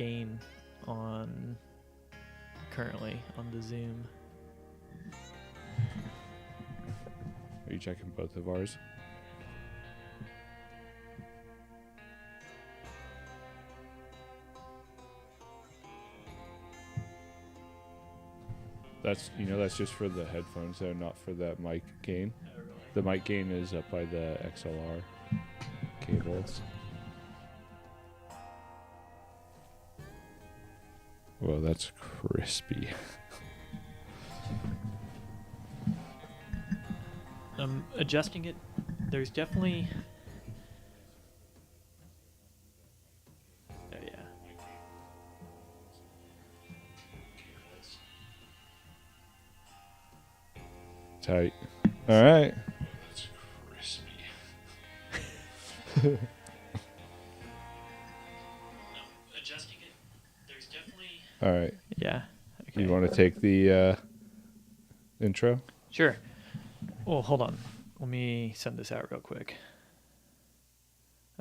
gain on currently on the Zoom. Are you checking both of ours? That's just for the headphones though, not for that mic gain. The mic gain is up by the XLR cables. Whoa, that's crispy. I'm adjusting it. There's definitely... Oh, yeah. Tight. All right. That's crispy. Adjusting it. There's definitely... All right. Yeah. Okay. You want to take the intro? Sure. Well, hold on. Let me send this out real quick.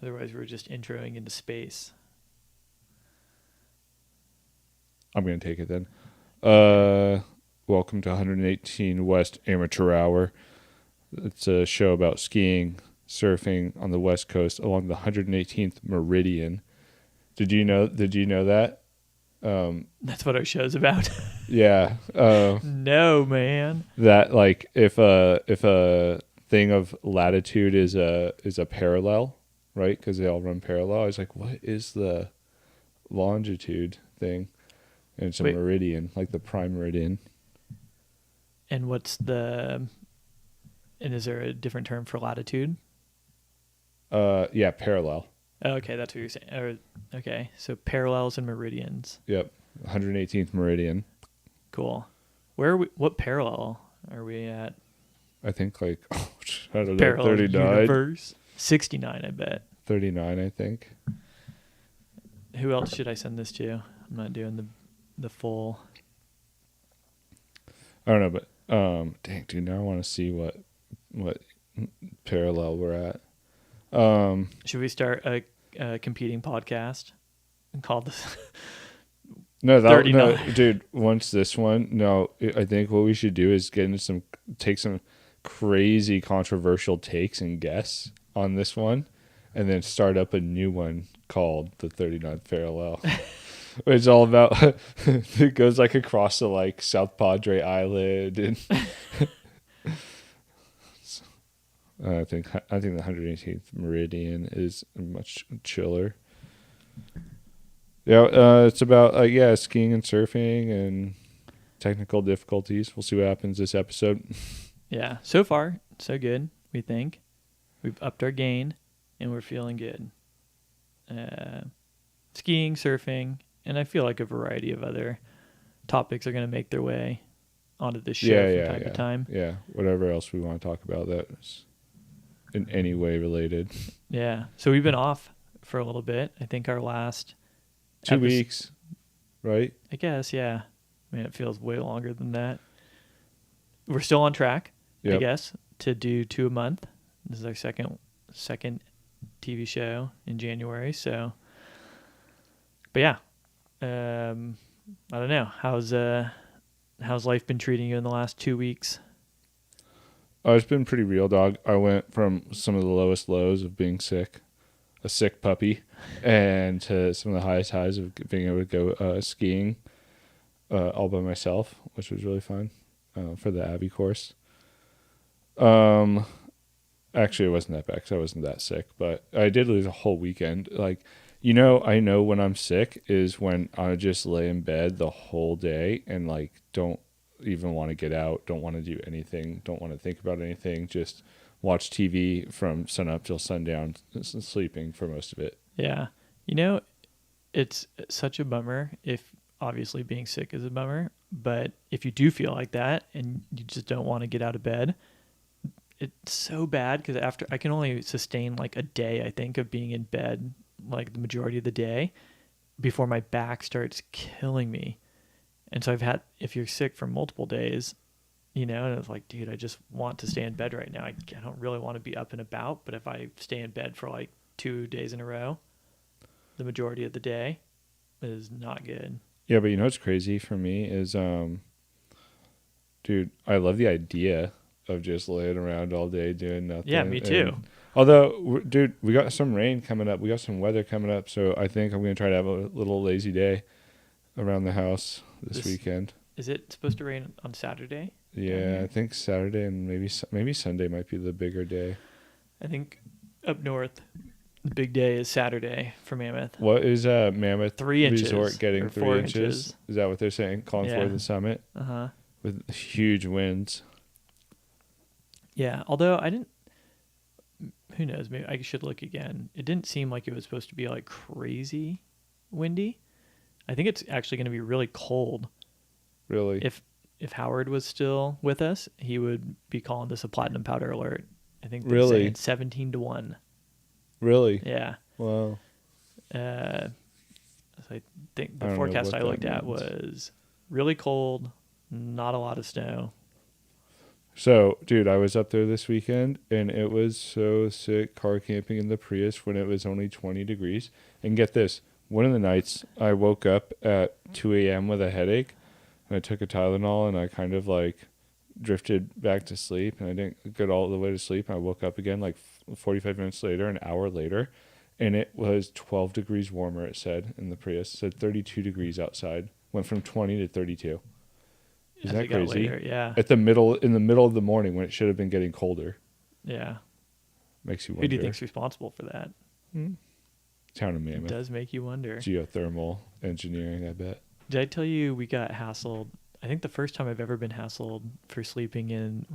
Otherwise, we're just introing into space. I'm going to take it then. Welcome to 118 West Amateur Hour. It's a show about skiing, surfing on the West Coast along the 118th meridian. Did you know that? That's what our show's about. Yeah. No, man. That like if a thing of latitude is a parallel, right? Because they all run parallel. I was like, what is the longitude thing? And it's a meridian, like the prime meridian. And is there a different term for latitude? Yeah, parallel. Oh, okay, that's what you're saying. Okay, so parallels and meridians. Yep, 118th meridian. Cool. Where are we? What parallel are we at? I think like I don't know, Parallel 39. universe. 69, I bet. 39, I think. Who else should I send this to? I'm not doing the full. I don't know, but dang, dude, now I want to see what parallel we're at. Should we start a competing podcast and call this? No, dude. Once this one, I think what we should do is take some crazy controversial takes and guess on this one, and then start up a new one called the 39th parallel. It's all about it goes like across the like South Padre Island, and I think the 118th meridian is much chiller. Yeah, it's about skiing and surfing and technical difficulties. We'll see what happens this episode. Yeah, so far so good. We think we've upped our gain and we're feeling good. Skiing, surfing, and I feel like a variety of other topics are going to make their way onto this show from time to time. Yeah, whatever else we want to talk about that's in any way related. Yeah, so we've been off for a little bit. I think our last 2 weeks, right? I guess, yeah. I mean, it feels way longer than that. We're still on track, I guess, to do 2 a month. This is our second TV show in January. So, but yeah, I don't know. How's life been treating you in the last 2 weeks? Oh, it's been pretty real, dog. I went from some of the lowest lows of being sick, a sick puppy, and to some of the highest highs of being able to go skiing all by myself, which was really fun for the Abbey course. Actually, it wasn't that bad because I wasn't that sick, but I did lose a whole weekend. Like, I know when I'm sick is when I just lay in bed the whole day and like don't even want to get out, don't want to do anything, don't want to think about anything, just watch TV from sun up till sundown, sleeping for most of it. Yeah. It's such a bummer if obviously being sick is a bummer, but if you do feel like that and you just don't want to get out of bed, it's so bad because after I can only sustain like a day, I think, of being in bed like the majority of the day before my back starts killing me. And so if you're sick for multiple days, and it's like, dude, I just want to stay in bed right now. I don't really want to be up and about, but if I stay in bed for like 2 days in a row, the majority of the day, is not good. Yeah, but you know what's crazy for me is, dude, I love the idea of just laying around all day doing nothing. Yeah, me too. And, although, dude, we got some rain coming up. We got some weather coming up, so I think I'm gonna try to have a little lazy day around the house this weekend. Is it supposed to rain on Saturday? Yeah, I think Saturday and maybe Sunday might be the bigger day. I think up north, the big day is Saturday for Mammoth. What is Mammoth 3 inches Resort getting 3 inches? Is that what they're saying? Calling for the summit? Uh-huh. With huge winds. Yeah, although I didn't, who knows, maybe I should look again. It didn't seem like it was supposed to be like crazy windy. I think it's actually going to be really cold. Really? If Howard was still with us, he would be calling this a platinum powder alert. I think they're really? saying 17-1. Really? Yeah. Wow. So I think the forecast I looked at was really cold, not a lot of snow. So, dude, I was up there this weekend, and it was so sick car camping in the Prius when it was only 20 degrees. And get this, one of the nights I woke up at 2 a.m. with a headache, and I took a Tylenol, and I kind of like drifted back to sleep, and I didn't get all the way to sleep. And I woke up again like 45 minutes later, an hour later, and it was 12 degrees warmer, it said in the Prius. It said 32 degrees outside. Went from 20 to 32. Isn't that crazy? Later, yeah. In the middle of the morning when it should have been getting colder. Yeah. Makes you wonder. Who do you think's responsible for that? Town of Mammoth. It does make you wonder. Geothermal engineering, I bet. Did I tell you we got hassled? I think the first time I've ever been hassled for sleeping in,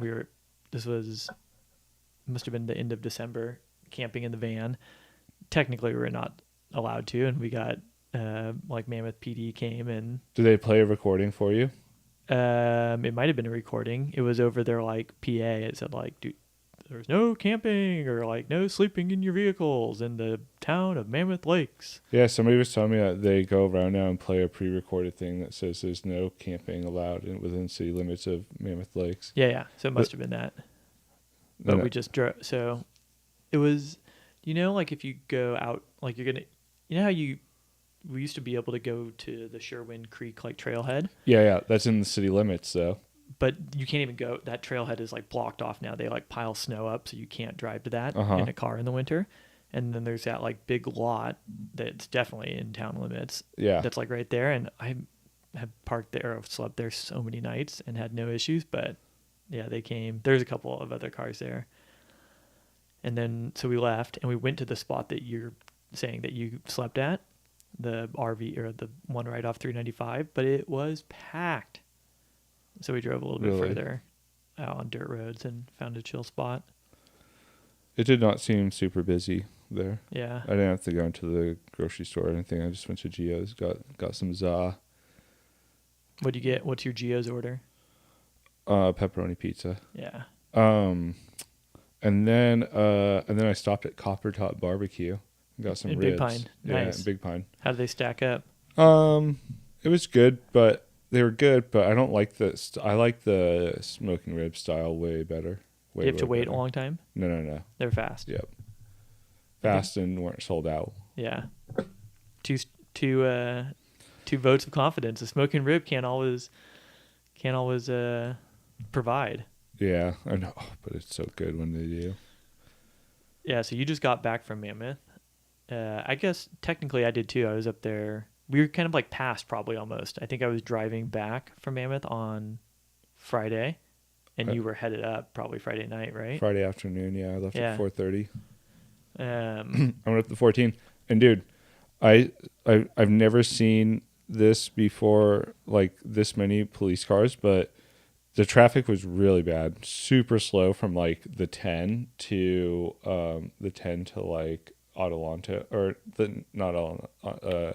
must have been the end of December, camping in the van. Technically, we were not allowed to, and we got, like Mammoth PD came and... Did they play a recording for you? It might have been a recording. It was over their like PA. It said like, dude, there's no camping or like no sleeping in your vehicles in the town of Mammoth Lakes. Yeah, somebody was telling me that they go around now and play a pre-recorded thing that says there's no camping allowed within city limits of Mammoth Lakes. Yeah. So it must have been that. But we just drove. So it was, like if you go out, like you're gonna, how we used to be able to go to the Sherwin Creek like trailhead. Yeah, that's in the city limits though. But you can't even go. That trailhead is like blocked off now. They like pile snow up, so you can't drive to that in a car in the winter. And then there's that like big lot that's definitely in town limits. Yeah, that's like right there. And I have parked there, I've slept there so many nights and had no issues. But yeah, they came. There's a couple of other cars there. And then so we left and we went to the spot that you're saying that you slept at. The RV or the one right off 395, but it was packed. So we drove a little bit further out on dirt roads and found a chill spot. It did not seem super busy there. Yeah. I didn't have to go into the grocery store or anything. I just went to Gio's, got some za. What'd you get? What's your Gio's order? Pepperoni pizza. Yeah. And then I stopped at Copper Top Barbecue. Got some in ribs. Big Pine. Nice. Yeah, Big Pine. How did they stack up? It was good, but they were good, but I don't like the I like the smoking rib style way better. You have to wait a long time? No. They're fast. Yep. Fast and weren't sold out. Yeah. Two votes of confidence. A smoking rib can't always provide. Yeah, I know, but it's so good when they do. Yeah, so you just got back from Mammoth. I guess technically I did too. I was up there. We were kind of like past probably almost. I think I was driving back from Mammoth on Friday, and you were headed up probably Friday night, right? Friday afternoon, yeah. I left at 4:30. I went up to 14, and dude, I've never seen this before, like this many police cars, but the traffic was really bad, super slow from like the 10 to like Adelanto or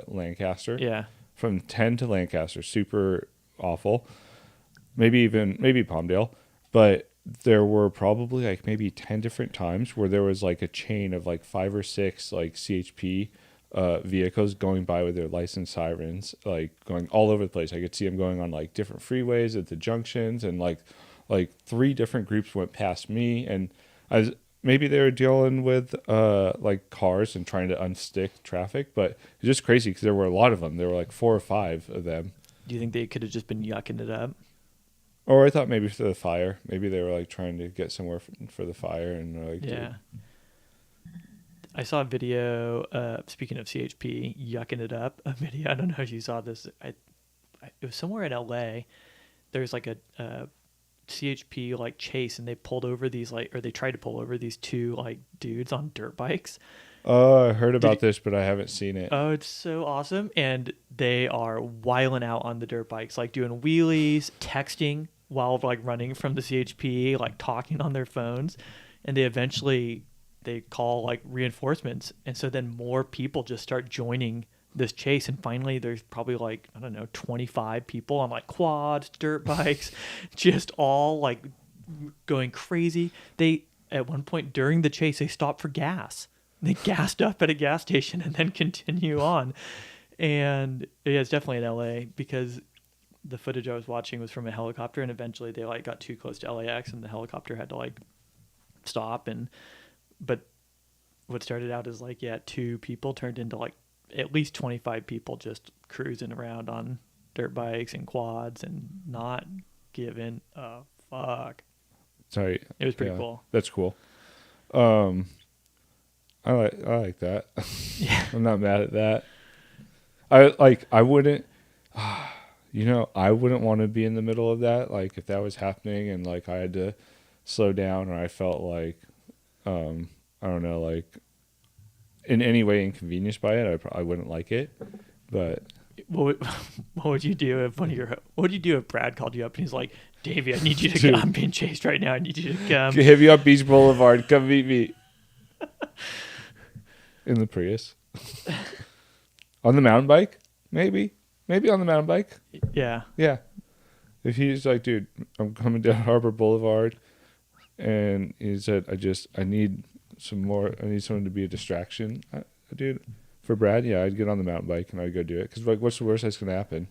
Lancaster. Yeah. From 10 to Lancaster, super awful. Maybe Palmdale, but there were probably like maybe 10 different times where there was like a chain of like 5 or 6 like CHP vehicles going by with their license sirens, like going all over the place. I could see them going on like different freeways at the junctions, and like 3 different groups went past me, and maybe they were dealing with like cars and trying to unstick traffic, but it's just crazy because there were a lot of them. There were like 4 or 5 of them. Do you think they could have just been yucking it up? Or I thought maybe for the fire. Maybe they were like trying to get somewhere for the fire and they're like, Yeah. dude. I saw a video, speaking of CHP, yucking it up, a video. I don't know if you saw this. It was somewhere in LA. There's like a CHP like chase, and they pulled over these like, or they tried to pull over these 2 like dudes on dirt bikes. Oh, I heard about this, but I haven't seen it. Oh, it's so awesome. And they are wiling out on the dirt bikes, like doing wheelies, texting while like running from the CHP, like talking on their phones. And they call like reinforcements. And so then more people just start joining this chase. And finally there's probably like, I don't know, 25 people on like quads, dirt bikes, just all like going crazy. They, at one point during the chase, they stopped for gas. They gassed up at a gas station and then continue on. And yeah, it's definitely in LA because the footage I was watching was from a helicopter, and eventually they like got too close to LAX and the helicopter had to like stop. But what started out as like, 2 people turned into like at least 25 people just cruising around on dirt bikes and quads and not giving a fuck. Sorry. It was pretty cool. That's cool. I like that. Yeah. I'm not mad at that. I wouldn't I wouldn't want to be in the middle of that. Like if that was happening and like I had to slow down or I felt like I don't know, like in any way inconvenienced by it, I wouldn't like it. But what would you do if what would you do if Brad called you up and he's like, Davey, I need you to Dude. come. I'm being chased right now. I need you to come. hit me up Beach Boulevard, come meet me. In the Prius. On the mountain bike? Maybe on the mountain bike. Yeah. Yeah. If he's like, dude, I'm coming down Harbor Boulevard, and he said, I need someone to be a distraction. Dude, for Brad, yeah, I'd get on the mountain bike and I'd go do it. Because, like, what's the worst that's going to happen?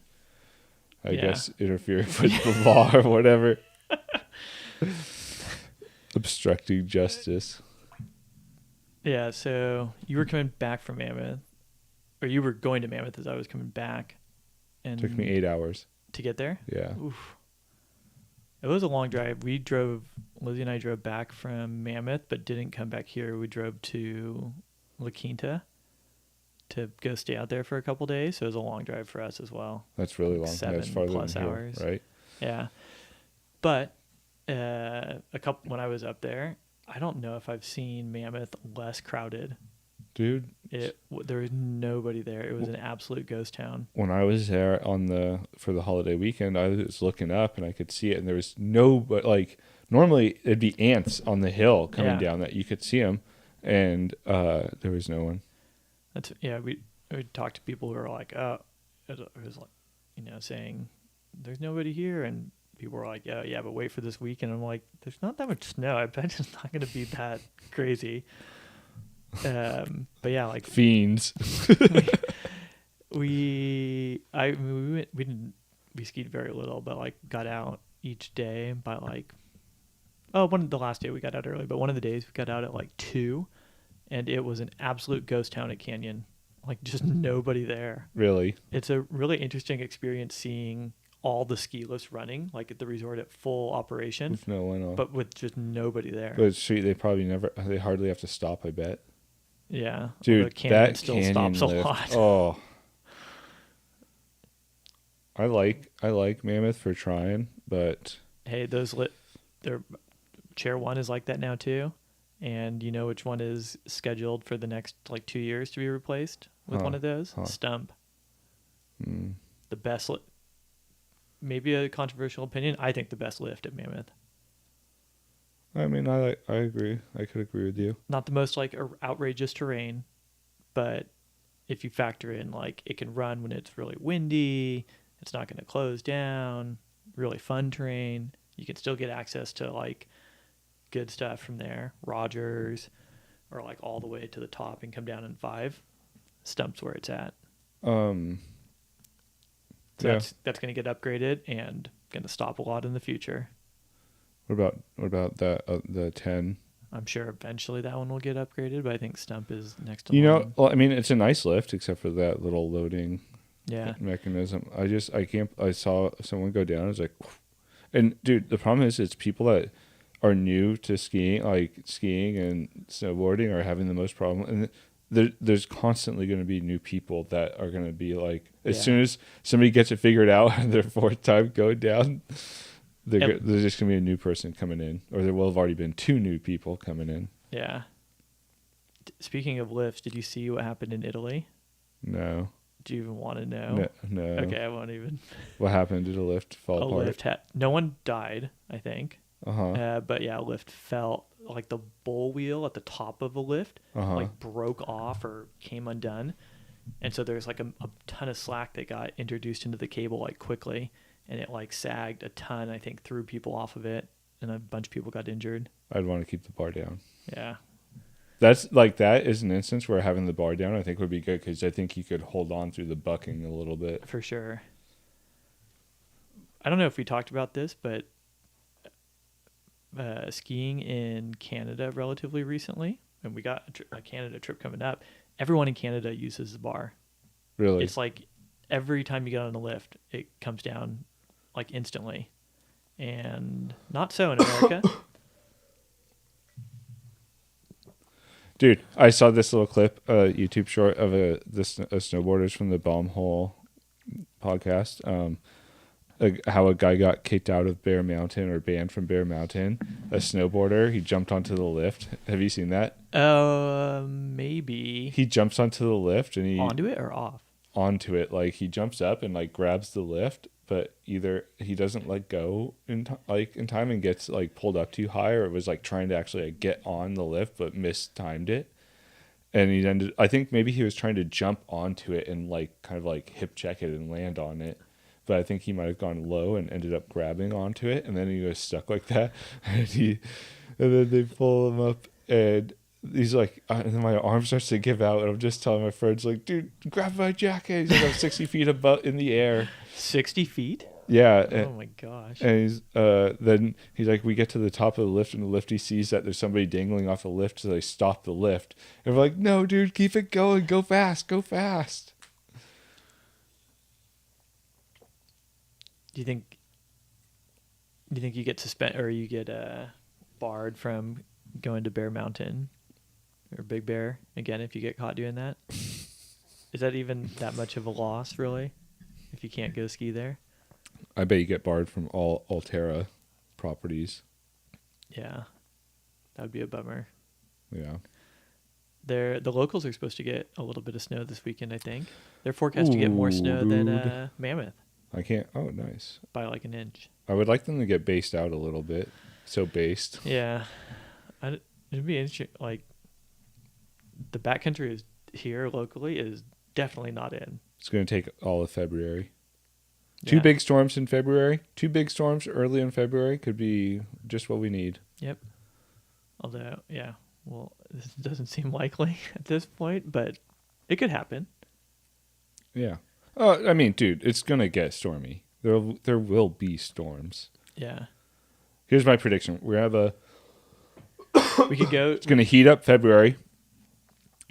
I guess interfering with the law or whatever. Obstructing justice. Yeah, so you were coming back from Mammoth, or you were going to Mammoth as I was coming back. And Took me 8 hours. To get there? Yeah. Oof. It was a long drive. Lizzie and I drove back from Mammoth, but didn't come back here. We drove to La Quinta to go stay out there for a couple days. So it was a long drive for us as well. That's really long. 7+ hours. Right? Yeah. But when I was up there, I don't know if I've seen Mammoth less crowded. Dude, there was nobody there. It was an absolute ghost town. When I was there for the holiday weekend, I was looking up and I could see it, and there was no, but like normally it'd be ants on the hill coming down that you could see them, and there was no one. We talked to people who were like, oh, it was like, saying there's nobody here, and people were like, yeah, but wait for this weekend. I'm like, there's not that much snow. I bet it's not going to be that crazy. But yeah, like fiends. we skied very little, but like got out each day by like, the last day we got out early, but one of the days we got out at like 2, and it was an absolute ghost town at Canyon. Like just nobody there. Really? It's a really interesting experience seeing all the ski lifts running, like at the resort at full operation. With no one on. But with just nobody there. But it's sweet. They hardly have to stop, I bet. Yeah. Dude, that still stops lift, a lot. Oh. I like Mammoth for trying, but hey, their chair 1 is like that now too. And you know which one is scheduled for the next like 2 years to be replaced with one of those? Stump. The best maybe a controversial opinion. I think the best lift at Mammoth. I mean, I agree. I could agree with you. Not the most like outrageous terrain, but if you factor in like it can run when it's really windy, it's not going to close down, really fun terrain. You can still get access to like good stuff from there, Rogers, or like all the way to the top and come down in 5. Stump's where it's at. That's going to get upgraded and going to stop a lot in the future. What about that the 10? I'm sure eventually that one will get upgraded, but I think Stump is next in You know, line. well, I mean, it's a nice lift except for that little loading Yeah. mechanism. I can't. I saw someone go down. I was like, and dude, the problem is, it's people that are new to skiing, like skiing and snowboarding, are having the most problem. And there's constantly going to be new people that are going to be like, as soon as somebody gets it figured out, their fourth time going down, there's just going to be a new person coming in, or there will have already been two new people coming in. Yeah. Speaking of lifts, did you see what happened in Italy? No. Do you even want to know? No. Okay, I won't even. What happened? Did a lift fall apart? Lift no one died, I think. But yeah, a lift fell, like the bowl wheel at the top of a lift, like broke off or came undone. And so there's like a ton of slack that got introduced into the cable like quickly, and it like sagged a ton, I think, threw people off of it, and a bunch of people got injured. I'd want to keep the bar down. Yeah. That's like, that is an instance where having the bar down, I think, would be good, because I think you could hold on through the bucking a little bit. For sure. I don't know if we talked about this, but skiing in Canada relatively recently, and we got a Canada trip coming up. Everyone in Canada uses the bar. Really? It's like every time you get on a lift, it comes down like instantly, and not so in America. Dude, I saw this little clip, YouTube short of a snowboarders from the Bomb Hole podcast. How a guy got kicked out of Bear Mountain, or banned from Bear Mountain. A snowboarder, he jumped onto the lift. Have you seen that? Maybe. He jumps onto the lift and he onto it or off? Onto it. Like, he jumps up and like grabs the lift, but either he doesn't let go in time and gets like pulled up too high, or it was like trying to actually like get on the lift but mistimed it. And he ended, I think maybe he was trying to jump onto it and like kind of like hip check it and land on it. But I think he might have gone low and ended up grabbing onto it, and then he was stuck like that. And then they pull him up, and he's like, and then my arm starts to give out, and I'm just telling my friends, like, dude, grab my jacket. He's like, I'm 60 feet above in the air. 60 feet? Yeah. Oh my gosh. And he's then he's like, we get to the top of the lift, and the lifty sees that there's somebody dangling off the lift, so they stop the lift. And we're like, no, dude, keep it going, go fast, go fast. Do you think you get suspended, or you get barred from going to Bear Mountain or Big Bear again if you get caught doing that? Is that even that much of a loss, really, if you can't go ski there? I bet you get barred from all Alterra properties. Yeah, that would be a bummer. Yeah. The locals are supposed to get a little bit of snow this weekend, I think. They're forecast to get more snow than Mammoth. I can't. Oh, nice. By like an inch. I would like them to get based out a little bit. So based. Yeah. It'd be interesting. Like, the backcountry is here locally is definitely not in. It's going to take all of February. Yeah. 2 big storms in February. 2 big storms early in February could be just what we need. Yep. Although, yeah, well, this doesn't seem likely at this point, but it could happen. Yeah. I mean, dude, it's going to get stormy. There will be storms. Yeah. Here's my prediction. We have we could go. It's going to heat up February.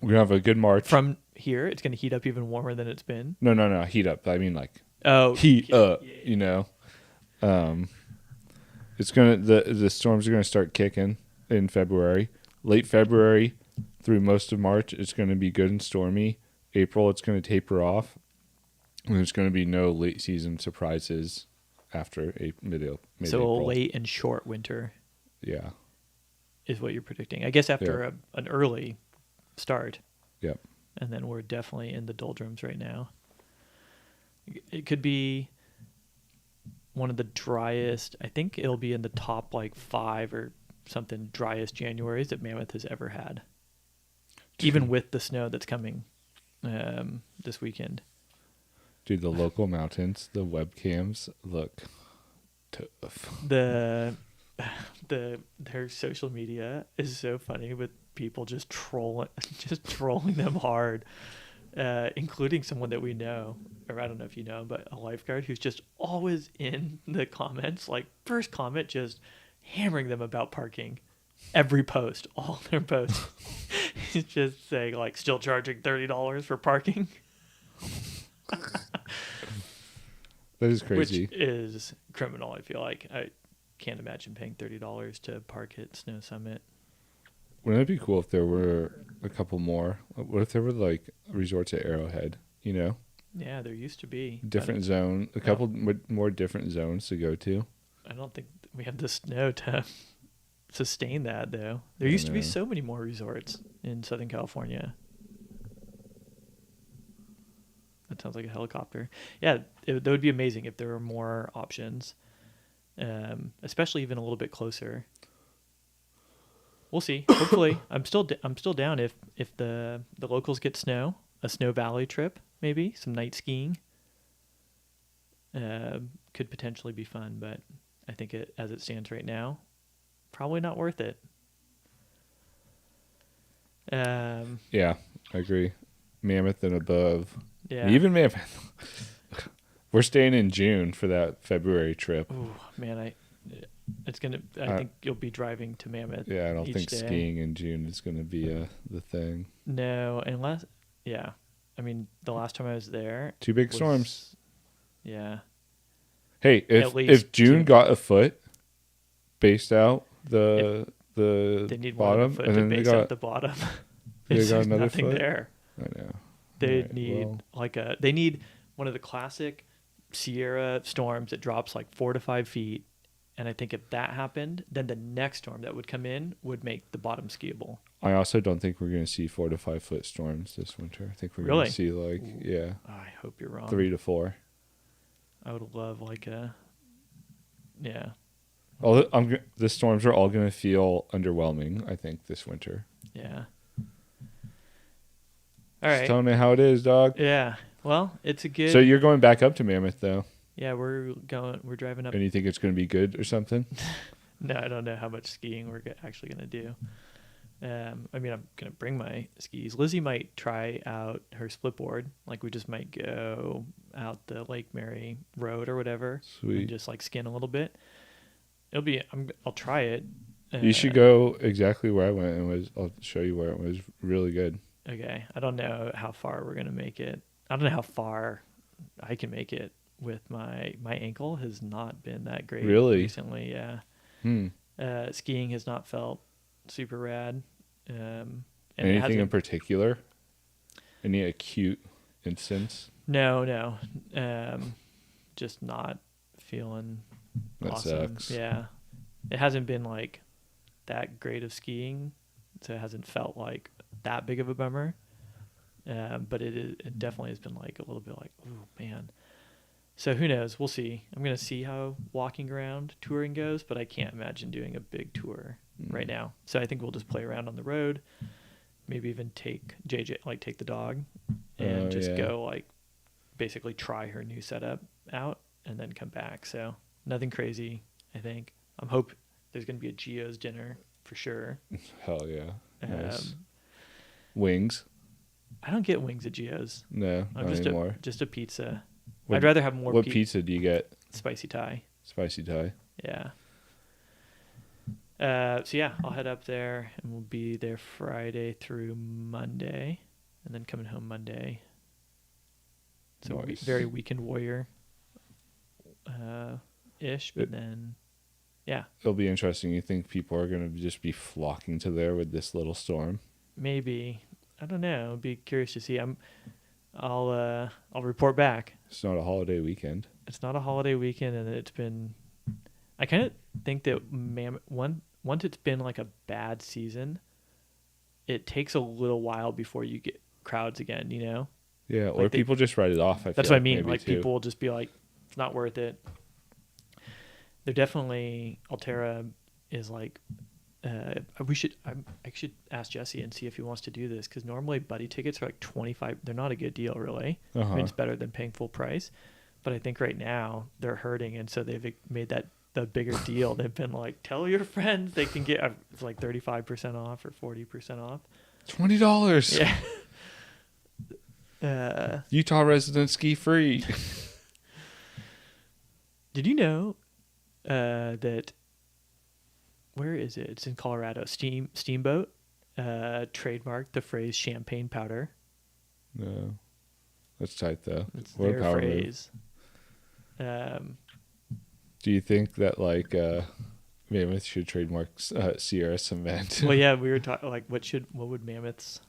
We're going to have a good March. From here, it's going to heat up even warmer than it's been. No. Heat up. I mean, like, heat up, you know. It's going to, the storms are going to start kicking in February. Late February through most of March, it's going to be good and stormy. April, it's going to taper off. And there's going to be no late season surprises after mid-April. So a late and short winter. Yeah. Is what you're predicting. I guess after an early start. Yep. And then we're definitely in the doldrums right now. It could be one of the driest. I think it'll be in the top like 5 or something driest Januaries that Mammoth has ever had. Even with the snow that's coming this weekend. Dude, the local mountains, the webcams look tough. Their social media is so funny with people just trolling them hard, including someone that we know, or I don't know if you know, but a lifeguard who's just always in the comments, like first comment, just hammering them about parking. Every post, all their posts, is just saying like still charging $30 for parking, That is which crazy. is criminal. I feel like I can't imagine paying $30 to park at Snow Summit. Wouldn't it be cool if there were a couple more? What if there were like resorts at Arrowhead? You know, Yeah, there used to be different zone, a couple more different zones to go to. I don't think we have the snow to sustain that, though. There I used to be know. so many more resorts in Southern California. That sounds like a helicopter. Yeah, that would be amazing if there were more options, especially even a little bit closer. We'll see. Hopefully, I'm still down if the locals get snow, a Snow Valley trip, maybe some night skiing. Could potentially be fun, but I think as it stands right now, probably not worth it. Yeah, I agree. Mammoth and above. Yeah. Even Mammoth. We're staying in June for that February trip. Ooh, man, I think you'll be driving to Mammoth. Yeah, I don't each think day. skiing in June is going to be the thing. No, unless yeah. I mean, the last time I was there, 2 big storms. Yeah. Hey, At least if June 2. got a foot based out the They need one bottom, of the foot and to then base out the bottom. they got There's another nothing foot? there. I know. They Right, need well. they need one of the classic Sierra storms that drops like 4 to 5 feet. And I think if that happened, then the next storm that would come in would make the bottom skiable. I also don't think we're going to see 4 to 5 foot storms this winter. I think we're going Really? to see Ooh. I hope you're wrong. 3 to 4. I would love yeah. The storms are all going to feel underwhelming, I think, this winter. Yeah. All right. Just tell me how it is, dog. Yeah. Well, it's a good. So you're going back up to Mammoth, though? Yeah, we're driving up. And you think it's going to be good or something? No, I don't know how much skiing we're actually going to do. I mean, I'm going to bring my skis. Lizzie might try out her split board. Like, we just might go out the Lake Mary Road or whatever. Sweet. And just, like, skin a little bit. I'll try it. You should go exactly where I went. I'll show you where it was really good. Okay. I don't know how far we're going to make it. I don't know how far I can make it with my ankle has not been that great recently. Yeah. Skiing has not felt super rad. And anything in particular? Any acute instance? No. Just not feeling That awesome. sucks. Yeah. It hasn't been like that great of skiing, so it hasn't felt like that big of a bummer. But it definitely has been like a little bit like, oh man. So who knows? We'll see. I'm going to see how walking around touring goes, but I can't imagine doing a big tour right now. So I think we'll just play around on the road, maybe even take JJ, like take the dog and go like basically try her new setup out and then come back. So nothing crazy, I think. I'm hoping there's going to be a Geo's dinner for sure. Hell yeah. Nice. Wings. I don't get wings at Geo's. No, not anymore. Just a pizza. I'd rather have more. What pizza do you get? Spicy Thai. Spicy Thai. Yeah. So yeah, I'll head up there and we'll be there Friday through Monday, and then coming home Monday. So we'll be very weekend warrior ish, but then yeah. It'll be interesting. You think people are going to just be flocking to there with this little storm? Maybe. I don't know. I'll be curious to see. I'll report back. It's not a holiday weekend. It's not a holiday weekend, and it's been. I kind of think that once it's been like a bad season, it takes a little while before you get crowds again. You know. Yeah, or people just write it off. That's what I mean. Like people will just be like, "It's not worth it." They're definitely Altera is like. I should ask Jesse and see if he wants to do this, because normally buddy tickets are like $25. They're not a good deal, really. I mean, it's better than paying full price, but I think right now they're hurting, and so they've made that the bigger deal. They've been like, tell your friends they can get it's like 35% off or 40% off. $20. Yeah. Utah residents ski free. Did you know that where is it? It's in Colorado. Steamboat trademarked the phrase champagne powder. No, that's tight though. It's What a their power move. phrase. Do you think that like Mammoth should trademark Sierra Cement? Well, yeah, we were talking like what would Mammoth's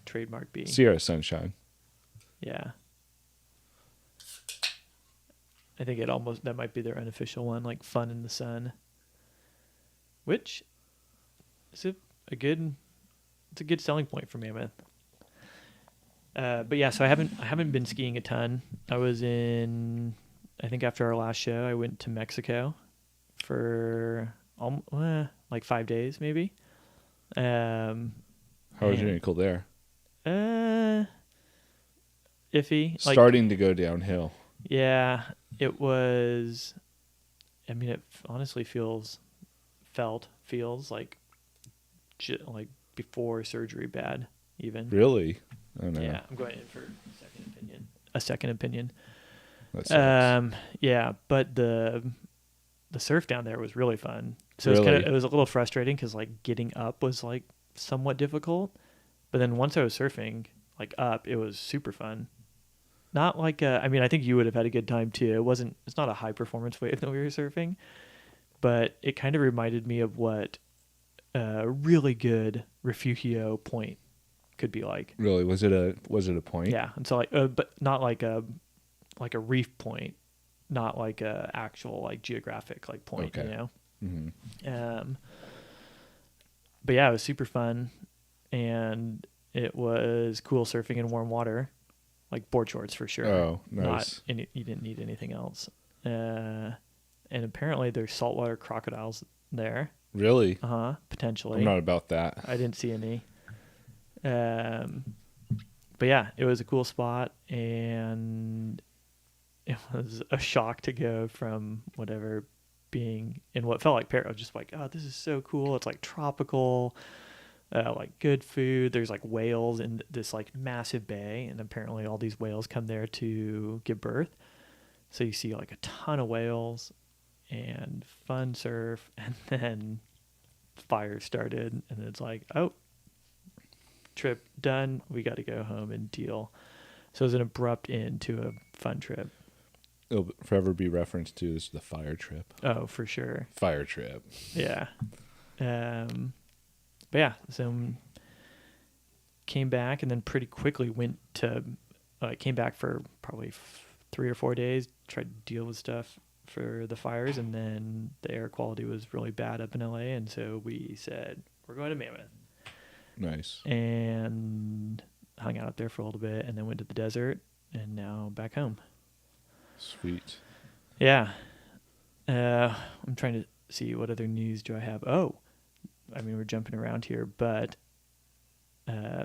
trademark be? Sierra Sunshine. Yeah. I think that might be their unofficial one, like Fun in the Sun. Which is a good selling point for Mammoth. But yeah, so I haven't been skiing a ton. I think after our last show, I went to Mexico for like 5 days maybe. How was your ankle there? Iffy. Starting to go downhill. Yeah, it was. I mean, it honestly feels like before surgery bad even. Really? Oh no. Yeah, I'm going in for a second opinion. That sucks. Yeah, but the surf down there was really fun. So Really? it was a little frustrating because like getting up was like somewhat difficult, but then once I was surfing like up, it was super fun. Not like I mean, I think you would have had a good time too. It's not a high performance wave that we were surfing, but it kind of reminded me of what a really good refugio point could be like. Really? Was it a point? Yeah, and so like, but not like a reef point, not like a actual like geographic like point, Okay. you know. Mm-hmm. But yeah, it was super fun, and it was cool surfing in warm water, like board shorts for sure. Oh, nice. You didn't need anything else. And apparently there's saltwater crocodiles there. Really? Potentially. I'm not about that. I didn't see any. But yeah, it was a cool spot, and it was a shock to go from whatever being in what felt like Paris. I was just like, oh, this is so cool. It's like tropical, like good food. There's like whales in this like massive bay, and apparently all these whales come there to give birth. So you see like a ton of whales and fun surf, and then fire started, and it's like, oh, trip done. We got to go home and deal. So it was an abrupt end to a fun trip. It'll forever be referenced to as the fire trip. Oh, for sure. Fire trip. Yeah. But yeah, so came back and then pretty quickly came back for probably 3 or 4 days, tried to deal with stuff for the fires, and then the air quality was really bad up in LA, and so we said, we're going to Mammoth. Nice. And hung out up there for a little bit, and then went to the desert, and now back home. Sweet. Yeah. I'm trying to see what other news do I have. Oh, I mean, we're jumping around here, but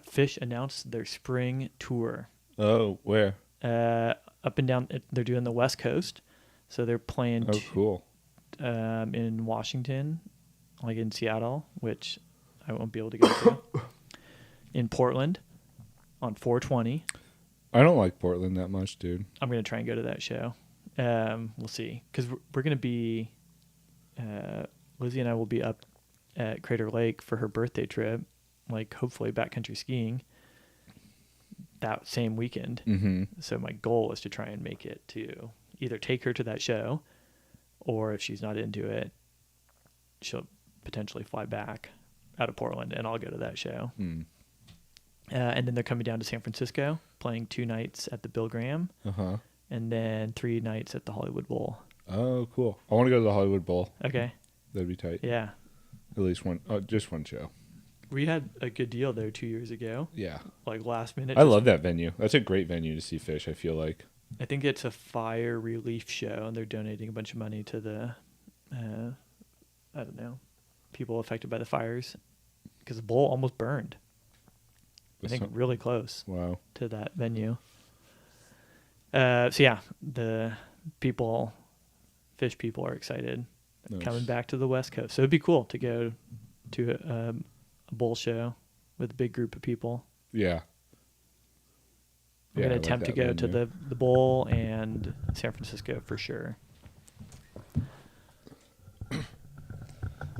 Fish announced their spring tour. Oh, where? Up and down. They're doing the West Coast, so they're playing. Oh, cool. In Washington, like in Seattle, which I won't be able to go to. In Portland, on 4/20. I don't like Portland that much, dude. I'm gonna try and go to that show. We'll see, because we're gonna be. Lizzie and I will be up at Crater Lake for her birthday trip, like hopefully backcountry skiing that same weekend. Mm-hmm. So my goal is to try and make it to either take her to that show, or if she's not into it, she'll potentially fly back out of Portland and I'll go to that show. Mm. And then they're coming down to San Francisco, playing 2 nights at the Bill Graham, and then 3 nights at the Hollywood Bowl. Oh, cool. I want to go to the Hollywood Bowl. Okay. That'd be tight. Yeah. At least just one show. We had a good deal there 2 years ago. Yeah. Like last minute. I love that venue. That's a great venue to see Fish, I feel like. I think it's a fire relief show, and they're donating a bunch of money to the, I don't know, people affected by the fires, because the bowl almost burned. I think really close. Wow. To that venue. So yeah, the Fish people are excited. Nice. Coming back to the West Coast. So it'd be cool to go to a bowl show with a big group of people. Yeah. I'm going to attempt to go to the bowl and San Francisco for sure.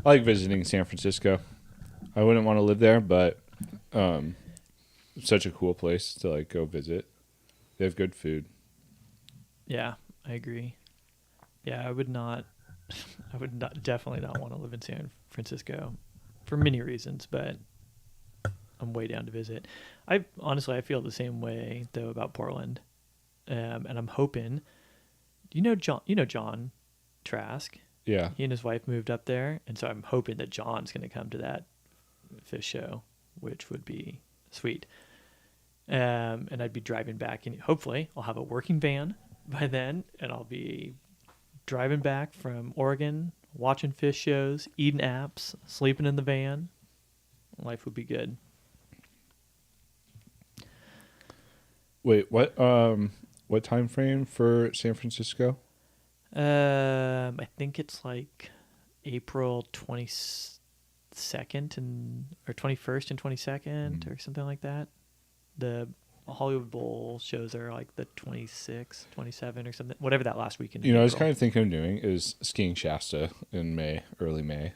I like visiting San Francisco. I wouldn't want to live there, but it's such a cool place to like go visit. They have good food. Yeah, I agree. Yeah, I would not. I would not, definitely not want to live in San Francisco for many reasons, but I'm way down to visit. I honestly I feel the same way though about Portland, and I'm hoping. You know John. You know John Trask. Yeah. He and his wife moved up there, and so I'm hoping that John's going to come to that fish show, which would be sweet. And I'd be driving back, and hopefully I'll have a working van by then, and I'll be driving back from Oregon, watching fish shows, eating apps, sleeping in the van. Life would be good. Wait, what time frame for San Francisco? I think it's like April 22nd and or 21st and 22nd or something like that. The Hollywood Bowl shows are like the 26, 27 or something, whatever that last weekend. You know, April. I was kind of thinking of doing is skiing Shasta in May, early May.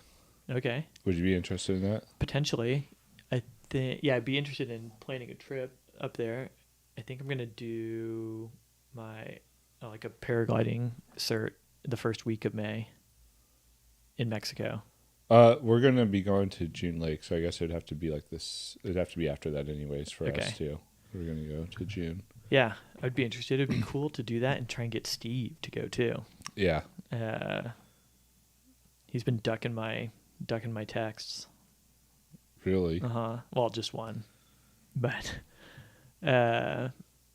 Okay. Would you be interested in that? Potentially. I think, yeah, I'd be interested in planning a trip up there. I think I'm going to do my, like a paragliding cert the first week of May in Mexico. We're gonna be going to June Lake, so I guess it'd have to be like this. It'd have to be after that, anyways, for us too. We're gonna go to June. Yeah, I'd be interested. It'd be cool to do that and try and get Steve to go too. Yeah. He's been ducking my texts. Really? Well, just one, but yeah,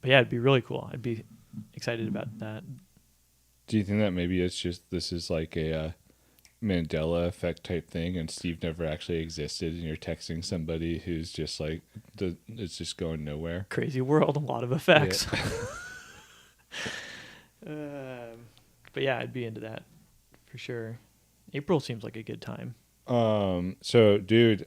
it'd be really cool. I'd be excited about that. Do you think that maybe it's just this is like a Mandela effect type thing, and Steve never actually existed, and you're texting somebody who's just like it's just going nowhere? Crazy world, a lot of effects. Yeah. But yeah, I'd be into that for sure. April seems like a good time. So dude,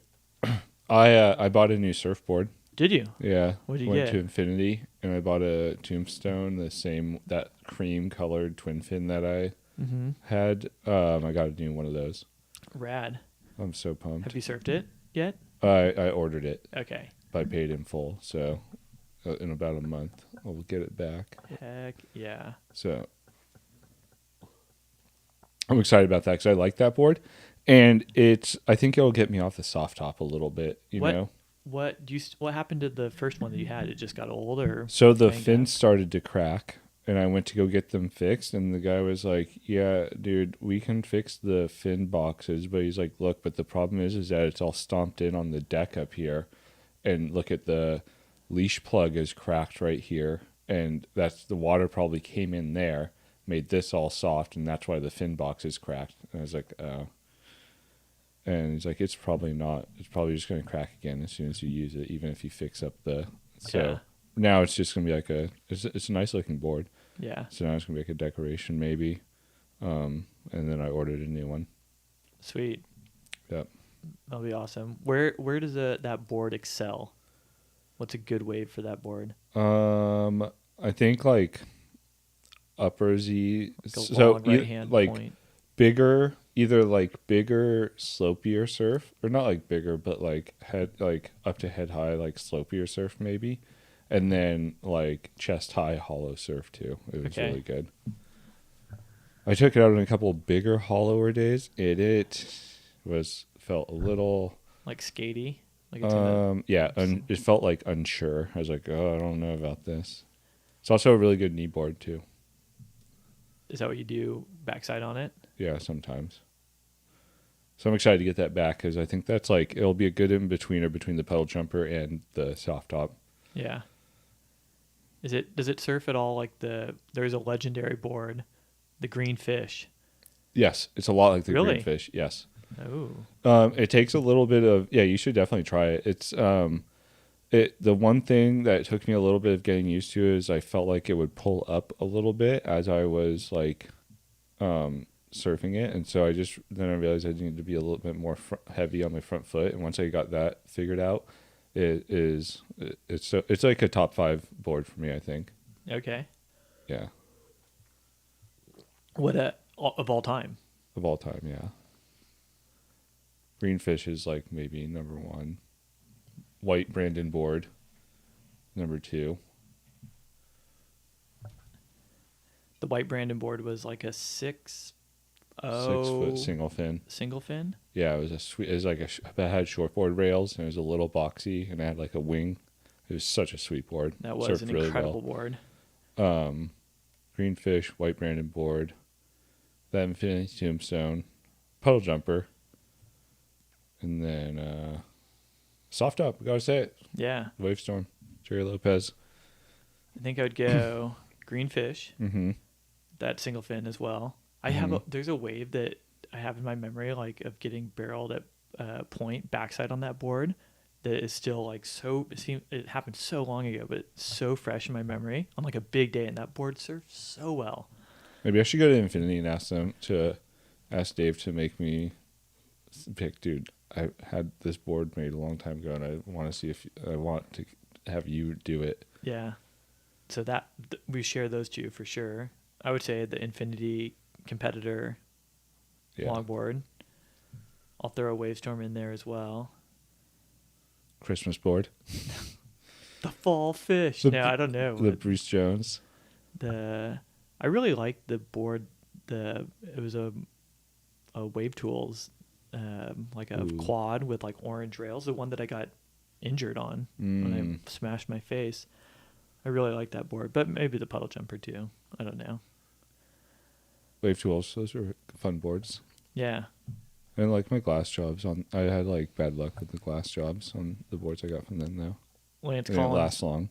I bought a new surfboard. Did you? Yeah. What did you Went get? to Infinity, and I bought a Tombstone, that cream colored twin fin that I had. I got a new one of those. Rad. I'm so pumped. Have you surfed it yet? I ordered it. Okay. I paid in full, so in about a month I'll get it back. Heck yeah. So I'm excited about that because I like that board, and I think it'll get me off the soft top a little bit. You know. What happened to the first one that you had? It just got old, or so the fins started to crack, and I went to go get them fixed, and the guy was like, "Yeah, dude, we can fix the fin boxes," but he's like, "Look, but the problem is that it's all stomped in on the deck up here, and look at the leash plug is cracked right here, and that's the water probably came in there, made this all soft, and that's why the fin box is cracked." And I was like, "Oh." And he's like, it's probably not. It's probably just going to crack again as soon as you use it, even if you fix up the. So now it's just going to be like it's a nice looking board. Yeah. So now it's going to be like a decoration maybe. And then I ordered a new one. Sweet. Yep. That'll be awesome. Where does that board excel? What's a good wave for that board? I think like upper Z. Like a long right hand point. Bigger. Either like bigger, slopier surf, or not like bigger, but like up to head high, like slopier surf maybe, and then like chest high hollow surf too. It was really good. I took it out on a couple of bigger hollower days. It felt a little like skatey. Like it felt like unsure. I was like, oh, I don't know about this. It's also a really good knee board too. Is that what you do backside on it? Yeah, sometimes. So I'm excited to get that back because I think that's like it'll be a good in-betweener between the pedal jumper and the soft top. Yeah. Does it surf at all like there's a legendary board, the Green Fish? Yes, it's a lot like the Green Fish. Yes. Oh. It takes a little bit of you should definitely try it. It's the one thing that took me a little bit of getting used to is I felt like it would pull up a little bit as I was like surfing it, and so then I realized I needed to be a little bit more heavy on my front foot, and once I got that figured out, it's like a top 5 board for me, I think. Okay. Yeah. What of all time? Of all time, yeah. Greenfish is like maybe number one. White Brandon board, number two. The white Brandon board was like a 6 6 foot single fin. single fin. Yeah, it was a sweet. It was like it had shortboard rails and it was a little boxy and it had like a wing. It was such a sweet board. That was Surfed an really incredible well. board. Greenfish, white Brandon board, that Infinity Tombstone, puddle jumper, and then soft top. We gotta say it. Yeah, Wavestorm, Jerry Lopez. I think I would go Greenfish. Mm-hmm. That single fin as well. There's a wave that I have in my memory, like of getting barreled at point backside on that board, that is still like it happened so long ago, but it's so fresh in my memory on like a big day, and that board surfed so well. Maybe I should go to Infinity and ask Dave to make me pick. Dude, I had this board made a long time ago, and I want to have you do it. Yeah, so we share those two for sure. I would say the Infinity Competitor longboard. I'll throw a Wavestorm in there as well. Christmas board. The Fall Fish. I don't know. The Bruce Jones. I really liked the board. It was a Wave Tools, like a quad with like orange rails. The one that I got injured on when I smashed my face. I really like that board, but maybe the puddle jumper too. I don't know. Wave Tools, those are fun boards. Yeah. And like my glass jobs I had like bad luck with the glass jobs on the boards I got from them though. Lance They didn't Collins. last long.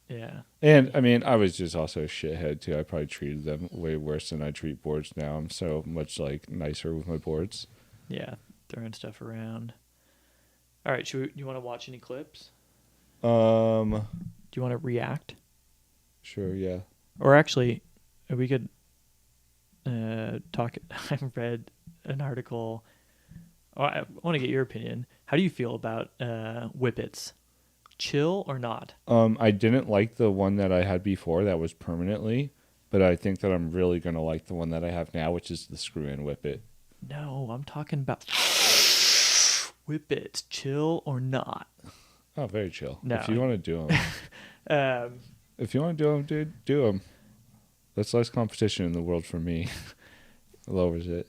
Yeah. And I mean, I was just also a shithead too. I probably treated them way worse than I treat boards now. I'm so much like nicer with my boards. Yeah, throwing stuff around. All right, you want to watch any clips? Do you want to react? Sure, yeah. Or actually, we could talk. I read an article. I want to get your opinion. How do you feel about whippets? Chill or not? I didn't like the one that I had before that was permanently, but I think that I'm really going to like the one that I have now, which is the screw-in whippet. No, I'm talking about whippets. Chill or not? Oh, very chill. No. If you want to do them. If you want to do them, dude, do them. That's less competition in the world for me. It lowers it.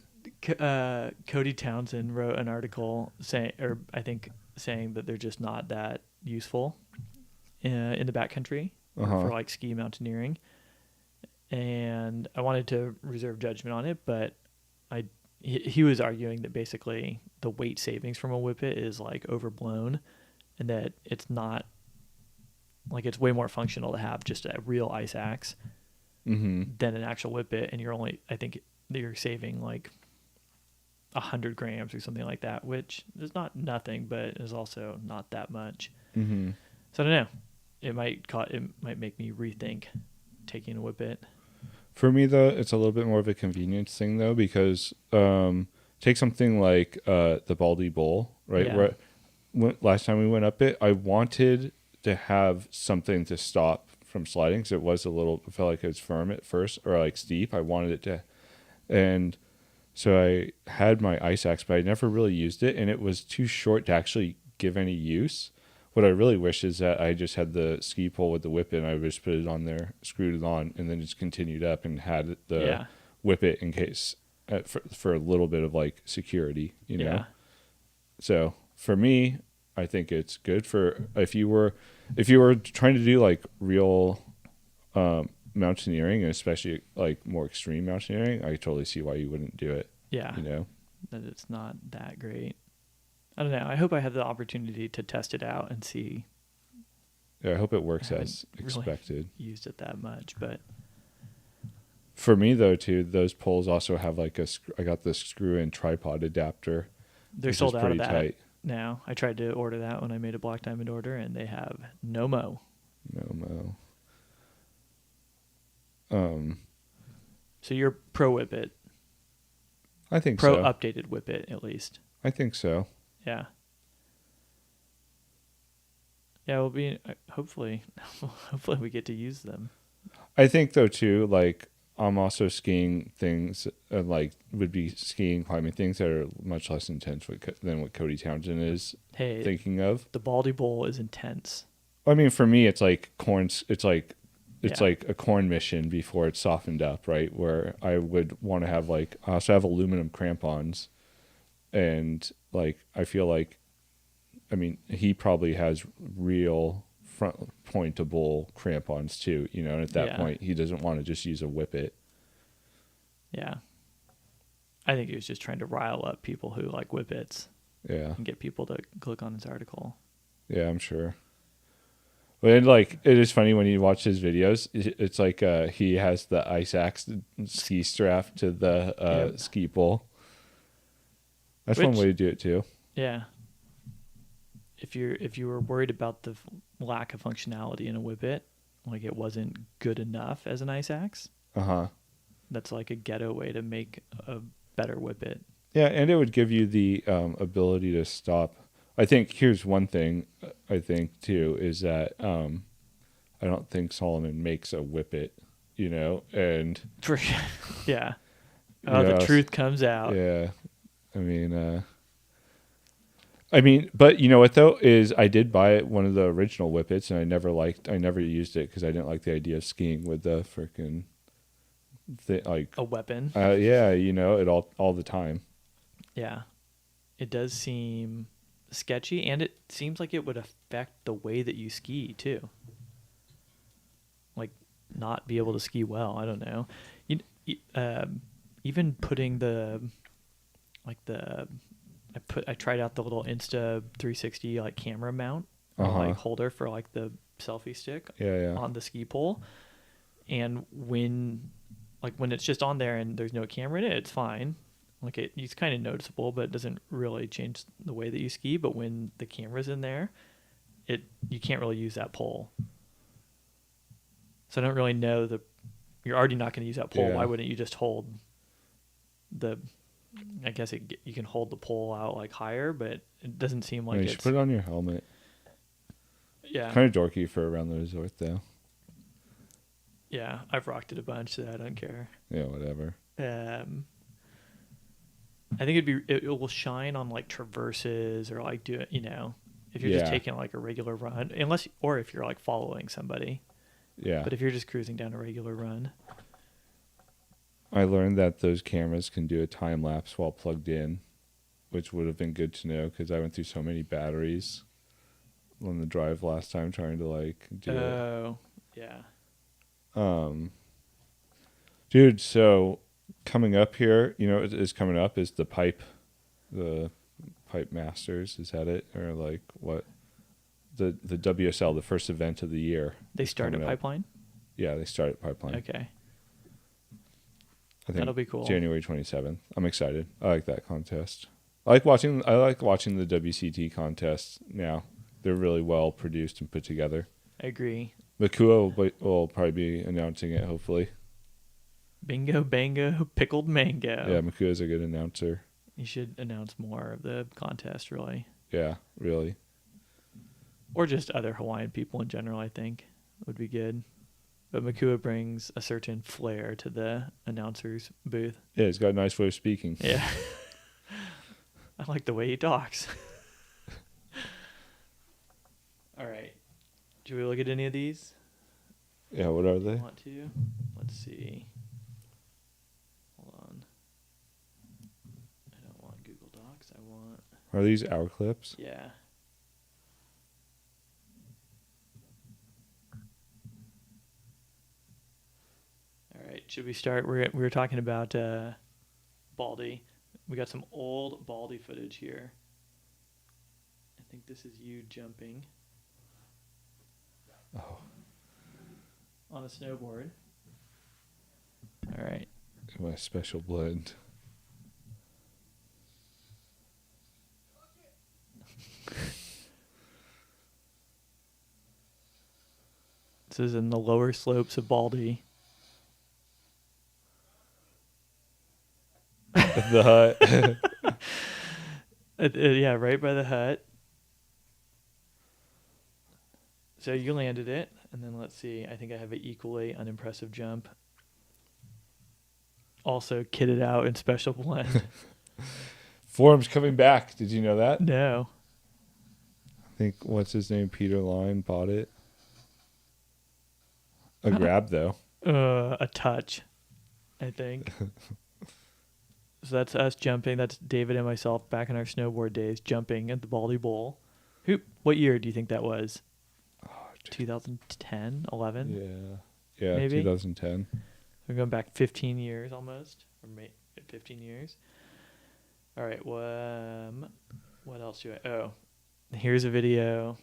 Cody Townsend wrote an article saying that they're just not that useful in the backcountry for like ski mountaineering. And I wanted to reserve judgment on it, but he was arguing that basically the weight savings from a whippet is like overblown, and that it's not like, it's way more functional to have just a real ice axe than an actual whippet, and I think you're saving like 100 grams or something like that, which is not nothing, but is also not that much. Mm-hmm. So I don't know. It might make me rethink taking a whippet. For me, though, it's a little bit more of a convenience thing, though, because take something like the Baldy Bowl, right? Yeah. Last time we went up it, I wanted to have something to stop from sliding, because it felt like it was firm at first, or like steep. I wanted it to, and so I had my ice axe, but I never really used it, and it was too short to actually give any use. What I really wish is that I just had the ski pole with the whippet, and I would just put it on there, screwed it on, and then just continued up and had the whippet in case for a little bit of like security, you know? Yeah. So for me, I think it's good for if you were trying to do like real mountaineering, and especially like more extreme mountaineering, I totally see why you wouldn't do it. Yeah. You know? That it's not that great. I don't know. I hope I have the opportunity to test it out and see. Yeah, I hope it works as expected. Really used it that much, but for me though, too, those poles also have like I got this screw-in tripod adapter. They're sold out of that tight now. I tried to order that when I made a Black Diamond order, and they have no mo. So you're pro whippet. I think pro so. Updated whippet, at least. I think so. Yeah. Yeah, we'll be hopefully we get to use them. I think though too, like I'm also skiing things like would be skiing climbing things that are much less intense than what Cody Townsend is Hey, thinking of. the Baldy Bowl is intense. I mean, for me, it's like corn. It's Yeah. like a corn mission before it's softened up, right? Where I would want to have like I also have aluminum crampons, and like I feel like, I mean, he probably has real front pointable crampons too, you know. And at that Yeah. point, he doesn't want to just use a whippet. Yeah. I think he was just trying to rile up people who like whippets Yeah, and get people to click on his article. yeah, I'm sure. But it is funny when you watch his videos. It's like he has the ice axe ski strap to the Yep. ski pole. That's one Which, way to do it too. yeah, if you were worried about the lack of functionality in a whippet, like it wasn't good enough as an ice axe, Uh huh. that's like a ghetto way to make a better whippet. Yeah, and it would give you the ability to stop. I think here's one thing I think too is that I don't think Solomon makes a whippet, you know, and For yeah. Oh, the yeah, truth comes out. yeah. I mean, but you know what though is I did buy one of the original whippets, and I never used it because I didn't like the idea of skiing with the freaking like, A weapon. yeah, you know, it all the time. Yeah. It does seem sketchy, and it seems like it would affect the way that you ski too. Like, not be able to ski well. I don't know. Even putting I tried out the little Insta 360 like camera mount or like holder for like the selfie stick Yeah, yeah. on the ski pole, and when it's just on there and there's no camera in it, it's fine. Like it's kind of noticeable, but it doesn't really change the way that you ski. But when the camera's in there, you can't really use that pole. So I don't really know you're already not going to use that pole. Yeah. Why wouldn't you just hold I guess you can hold the pole out like higher, but it doesn't seem like You it's. should put it on your helmet. Yeah. Kind of dorky for around the resort though. Yeah, I've rocked it a bunch, so I don't care. Yeah, whatever. I think it will shine on like traverses or like if you're just taking like a regular run, or if you're like following somebody. Yeah. But if you're just cruising down a regular run. I learned that those cameras can do a time lapse while plugged in, which would have been good to know because I went through so many batteries on the drive last time trying to like do it. Oh, yeah. Dude, so coming up here, you know, is coming up is the pipe masters. Is that it? Or like what? The WSL, the first event of the year. They start at Pipeline? Yeah, they start at Pipeline. Okay. I think that'll be cool. January 27th. I'm excited. I like that contest. I like watching the WCT contests now. They're really well produced and put together. I agree. Makua will probably be announcing it, hopefully. Bingo, bango, pickled mango. Yeah, Makua's a good announcer. You should announce more of the contest, really. Yeah, really. Or just other Hawaiian people in general, I think, would be good. But Makua brings a certain flair to the announcer's booth. Yeah, he's got a nice way of speaking. Yeah. I like the way he talks. All right. Should we look at any of these? Yeah, what are they? Want to? Let's see. Hold on. I don't want Google Docs. I want... Are these our clips? Yeah. All right. Should we start? We were talking about Baldy. We got some old Baldy footage here. I think this is you jumping. Oh. On a snowboard. All right. My special blend. This is in the lower slopes of Baldy. The hut. Yeah, right by the hut. So you landed it, and then let's see. I think I have an equally unimpressive jump. also kitted out in special blend. Forum's coming back. Did you know that? No. I think, what's his name? Peter Line bought it. A grab, though. A touch, I think. So that's us jumping. That's David and myself back in our snowboard days, jumping at the Baldy Bowl. What year do you think that was? 2010, 11? Yeah, maybe? 2010. We're going back 15 years almost, or 15 years. All right, what else do I... Oh, here's a video,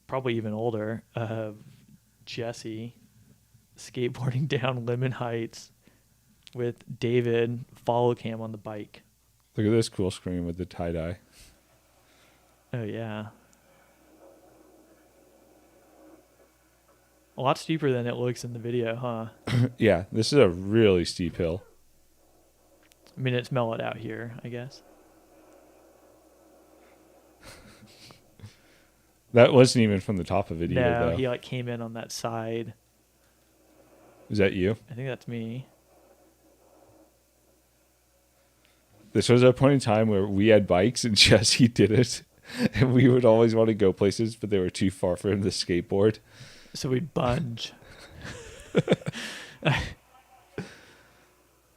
probably even older, of Jesse skateboarding down Lemon Heights with David follow cam on the bike. Look at this cool screen with the tie-dye. Oh, yeah. A lot steeper than it looks in the video, huh? Yeah, this is a really steep hill. I mean, it's mellowed out here, I guess. That wasn't even from the top of the video, No, though. he like came in on that side. Is that you? I think that's me. This was a point in time where we had bikes and Jesse did it. And we would always want to go places, but they were too far for him to skateboard. So we'd bunge.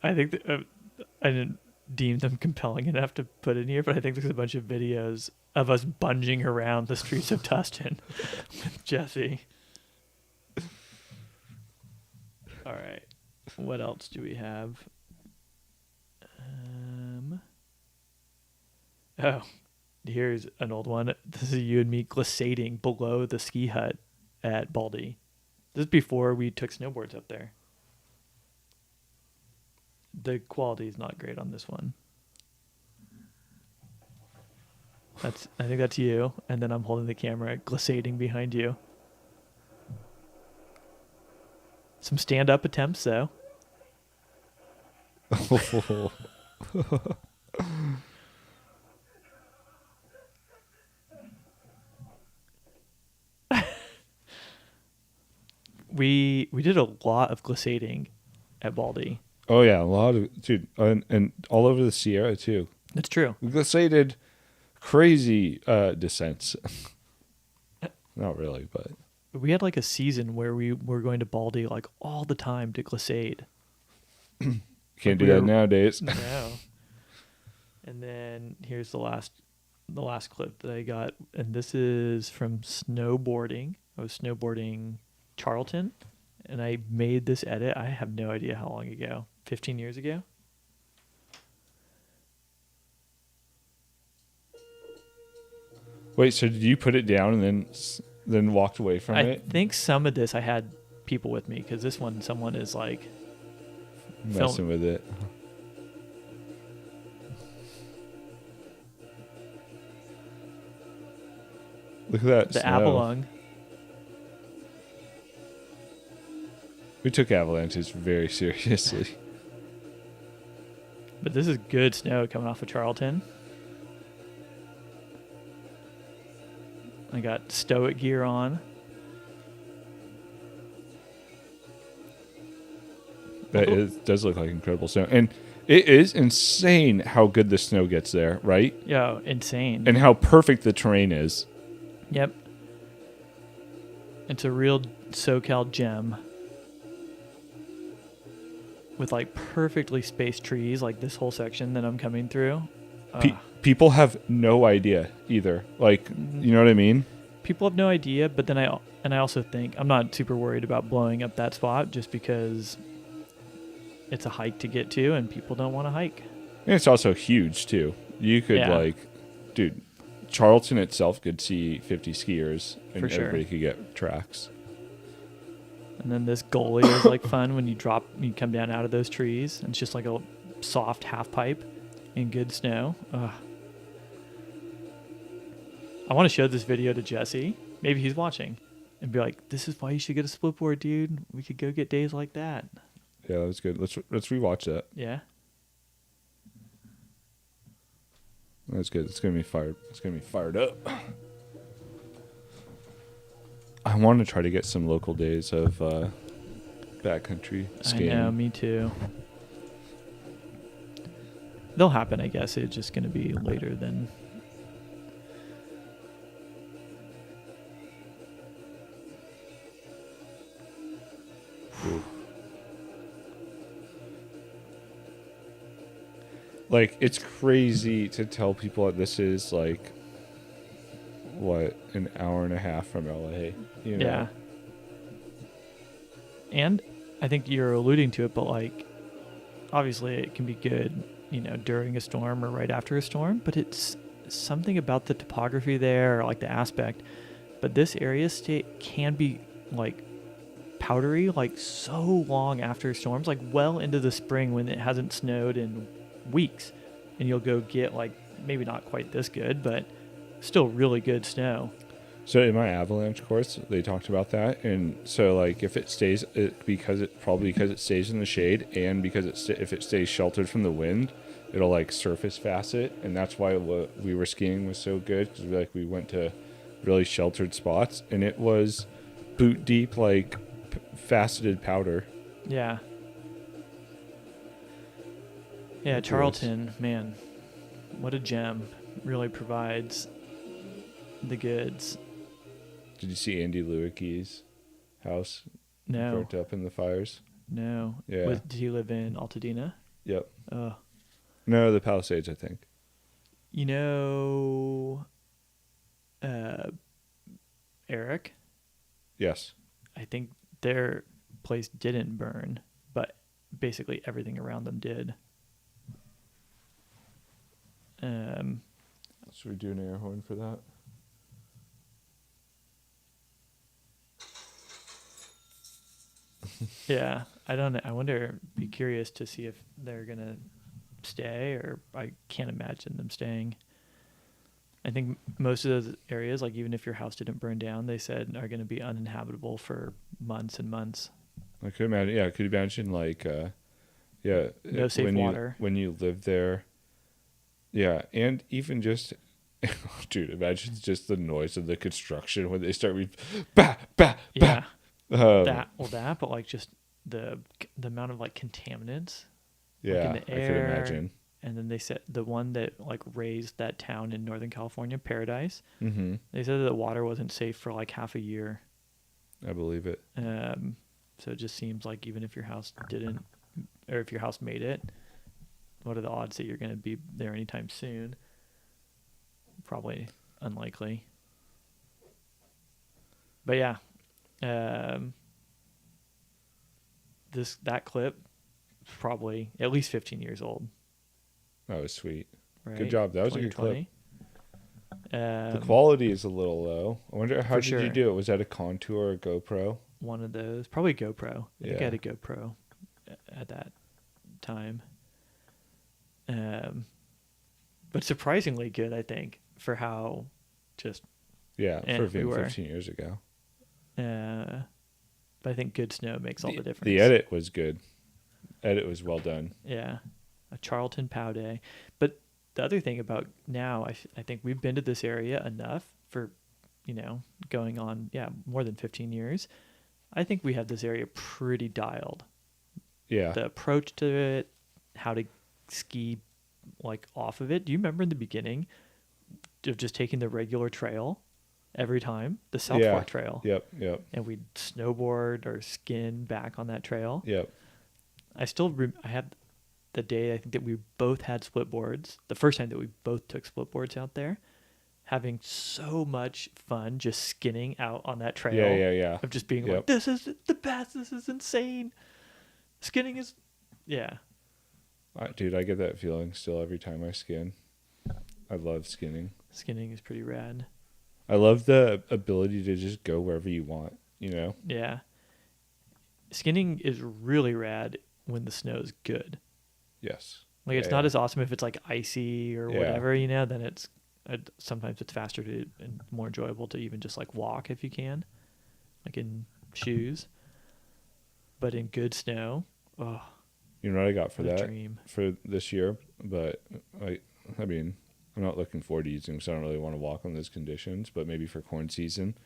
I think that, I didn't deem them compelling enough to put in here, but I think there's a bunch of videos of us bunging around the streets of Tustin with Jesse. All right. What else do we have? Oh, here's an old one. This is you and me glissading below the ski hut at Baldy. This is before we took snowboards up there. The quality is not great on this one. I think that's you, and then I'm holding the camera, glissading behind you. Some stand-up attempts, though. We did a lot of glissading at Baldy. Oh, yeah, a lot of... Dude, and all over the Sierra, too. That's true. We glissaded crazy descents. Not really, but... We had like a season where we were going to Baldy like all the time to glissade. Can't do that nowadays. No. And then here's the last clip that I got, and this is from snowboarding. I was snowboarding Charlton, and I made this edit. I have no idea how long ago. 15 years ago. Wait, so did you put it down and then walked away from it? I think some of this I had people with me, because this one someone is like messing with it. Look at that. The snow. Avalon. We took avalanches very seriously. But this is good snow coming off of Charlton. I got stoic gear on. That does look like incredible snow. And it is insane how good the snow gets there, right? Yeah, insane. And how perfect the terrain is. Yep. It's a real SoCal gem. With like perfectly spaced trees, like this whole section that I'm coming through. People have no idea either. Like, you know what I mean? People have no idea, but then I also think I'm not super worried about blowing up that spot just because it's a hike to get to and people don't want to hike. And it's also huge too. You could dude, Charlton itself could see 50 skiers and everybody could get tracks. And then this gully is like fun when you come down out of those trees. And it's just like a soft half pipe in good snow. Ugh. I want to show this video to Jesse. Maybe he's watching and be like, "This is why you should get a split board, dude. We could go get days like that." Yeah, that was good. Let's rewatch that. Yeah. That's good. It's gonna be fired. It's gonna be fired up. I want to try to get some local days of backcountry skiing. I know, me too. they'll happen, I guess. It's just going to be later than. Like, it's crazy to tell people that this is like, what, an hour and a half from LA, you know? Yeah. And I think you're alluding to it, but like, obviously it can be good, during a storm or right after a storm, but it's something about the topography there or like the aspect. But this area state can be like powdery, like so long after storms, like well into the spring when it hasn't snowed in weeks. And you'll go get like maybe not quite this good, but still really good snow. So in my avalanche course, they talked about that, and so like if it stays, because it stays in the shade, and because if it stays sheltered from the wind, it'll like surface facet, and that's why what we were skiing was so good because we went to really sheltered spots, and it was boot deep like faceted powder. Yeah. Yeah, Charlton, man, what a gem. Really provides the goods. Did you see Andy Lewicki's house No. burnt up in the fires? No. Yeah. Did he live in Altadena? Yep. Oh. No, the Palisades, I think. Eric? Yes. I think their place didn't burn, but basically everything around them did. Should we do an air horn for that? Yeah, I don't know. I wonder, be curious to see if they're going to stay, or I can't imagine them staying. I think most of those areas, like even if your house didn't burn down, they said are going to be uninhabitable for months and months. I could imagine. Yeah, I could imagine like, no safe water when you live there. Yeah, and even just, dude, imagine just the noise of the construction when they start, bah, bah, yeah, bah. But like just the amount of like contaminants, yeah, like in the air, I could imagine. And then they said the one that like raised that town in Northern California, Paradise. Mm-hmm. They said that the water wasn't safe for like half a year. I believe it. So it just seems like even if your house didn't, or if your house made it, what are the odds that you're going to be there anytime soon? Probably unlikely. But yeah, that clip is probably at least 15 years old. That was sweet. Right? Good job. That was a good clip. The quality is a little low. I wonder how did you do it? Was that a Contour or a GoPro? One of those, probably GoPro. I think I had a GoPro at that time. But surprisingly good, I think, for how just for being 15 years ago. But I think good snow makes all the difference. The edit was good. Edit was well done. Yeah, a Charlton Pow Day. But the other thing about now, I think we've been to this area enough for, going on more than 15 years. I think we have this area pretty dialed. Yeah. The approach to it, how to ski like off of it. Do you remember in the beginning of just taking the regular trail every time, the South Fork Trail? Yep. And we'd snowboard or skin back on that trail. Yep. I had the day I think that we both had split boards. The first time that we both took split boards out there, having so much fun just skinning out on that trail. Yeah. Of just being like, this is the best. This is insane. Skinning is, Dude, I get that feeling still every time I skin. I love skinning. Skinning is pretty rad. I love the ability to just go wherever you want, Yeah. Skinning is really rad when the snow's good. Yes. Like it's not as awesome if it's like icy or whatever, then it's sometimes it's faster and more enjoyable to even just like walk if you can, like in shoes. But in good snow, you know what I got for that dream. For this year? But I mean, I'm not looking forward to using because I don't really want to walk on those conditions. But maybe for corn season,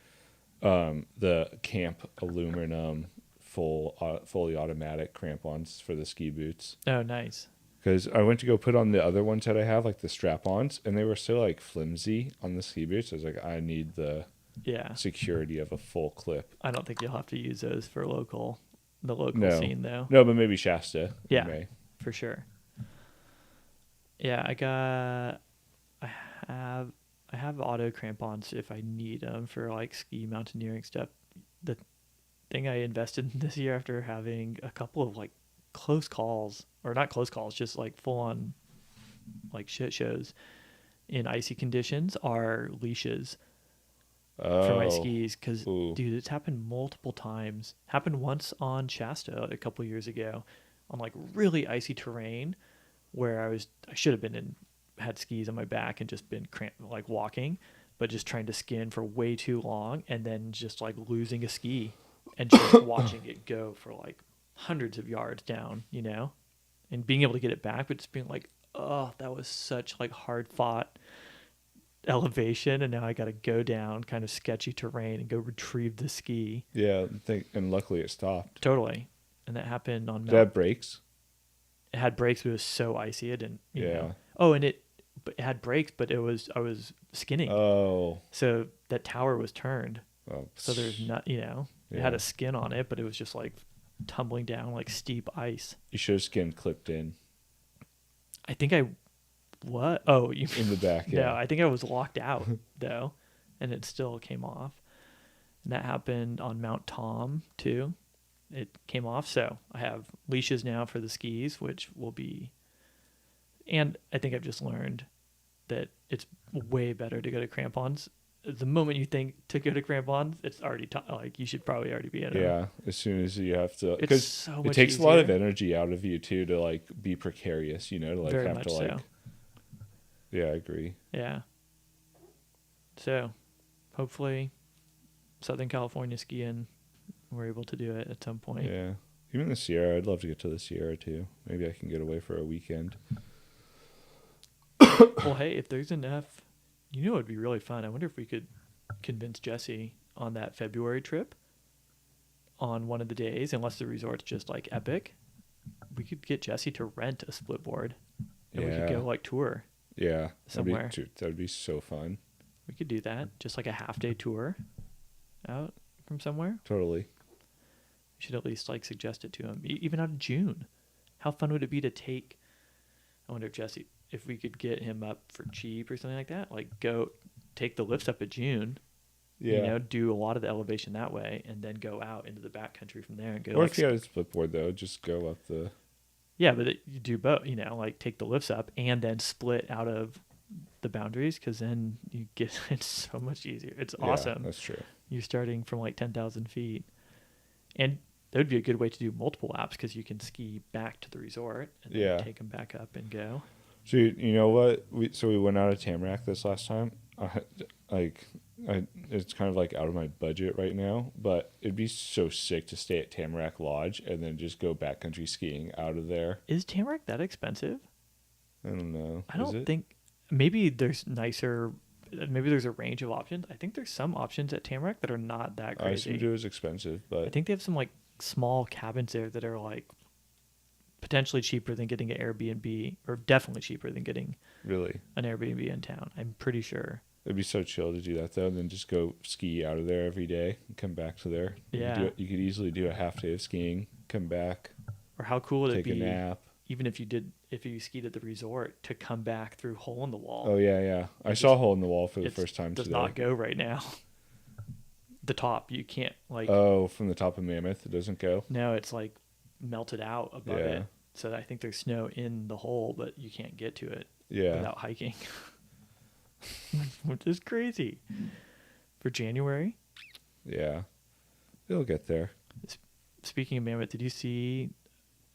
the Camp aluminum fully automatic crampons for the ski boots. Oh, nice. Because I went to go put on the other ones that I have, like the strap-ons, and they were so like flimsy on the ski boots. I was like, I need the Yeah. security of a full clip. I don't think you'll have to use those for the local No, scene though. no, but maybe Shasta. You Yeah, may. for sure. Yeah, I have, I have auto crampons if I need them for like ski mountaineering stuff. The thing I invested in this year after having a couple of like close calls, or not close calls, just like full on like shit shows in icy conditions, are leashes for my Oh, skis. Because ooh, dude, it's happened multiple times. Happened once on Shasta a couple years ago on like really icy terrain where I should have been in, had skis on my back and just been like walking, but just trying to skin for way too long and then just like losing a ski and just watching it go for like hundreds of yards down, and being able to get it back, but just being like, oh, that was such like hard fought elevation, and now I got to go down kind of sketchy terrain and go retrieve the ski. yeah. And luckily it stopped. Totally. And that happened on Did it have brakes? It had brakes, but it was so icy it didn't, Yeah. Oh, and it had brakes, but I was skinning. Oh. So that tower was turned. Oh. So there's not, it had a skin on it, but it was just like tumbling down like steep ice. You should have skin clipped in. I think what? Oh, you in the back. Yeah. No, I think I was locked out though, and it still came off. And that happened on Mount Tom too. It came off. So I have leashes now for the skis, which will be, and I think I've just learned that it's way better to go to crampons. The moment you think to go to crampons, it's already like you should probably already be in them. Yeah, as soon as you have to, It's because so it much takes easier. a lot of energy out of you too to like be precarious, to like Very have much to like. so. Yeah, I agree. Yeah. So, hopefully, Southern California skiing, we're able to do it at some point. Yeah, even the Sierra. I'd love to get to the Sierra too. Maybe I can get away for a weekend. Well, hey, if there's enough, it would be really fun. I wonder if we could convince Jesse on that February trip on one of the days, unless the resort's just like epic. We could get Jesse to rent a split board, and we could go like tour. Yeah, somewhere. That'd be so fun. We could do that, just like a half-day tour out from somewhere. Totally. We should at least like suggest it to him, even out of June. How fun would it be to take? I wonder if we could get him up for cheap or something like that. Like go take the lifts up at June. Yeah. Do a lot of the elevation that way, and then go out into the backcountry from there and go. Or if you had a split board though, just go up the. Yeah, but you do both. Like take the lifts up and then split out of the boundaries, because then you get it's so much easier. It's awesome. That's true. You're starting from like 10,000 feet, and that would be a good way to do multiple laps because you can ski back to the resort and then take them back up and go. So you know what? We went out of Tamarack this last time. It's kind of like out of my budget right now, but it'd be so sick to stay at Tamarack Lodge and then just go backcountry skiing out of there. Is Tamarack that expensive? I don't know. I don't think. Maybe there's nicer. Maybe there's a range of options. I think there's some options at Tamarack that are not that crazy. I assumed it was expensive, but I think they have some like small cabins there that are like potentially cheaper than getting an Airbnb, or definitely cheaper than getting really an Airbnb in town. I'm pretty sure. It'd be so chill to do that though, and then just go ski out of there every day and come back to there. Yeah. You could easily do a half day of skiing, come back. Or how cool would it be? Take a nap. Even if you skied at the resort, to come back through Hole in the Wall. Oh yeah. I saw Hole in the Wall for the first time today. Does not go right now. The top, you can't like. Oh, from the top of Mammoth, it doesn't go. No, it's like melted out above it. So I think there's snow in the hole, but you can't get to it without hiking. Which is crazy. For January? Yeah. It'll get there. Speaking of Mammoth, did you see...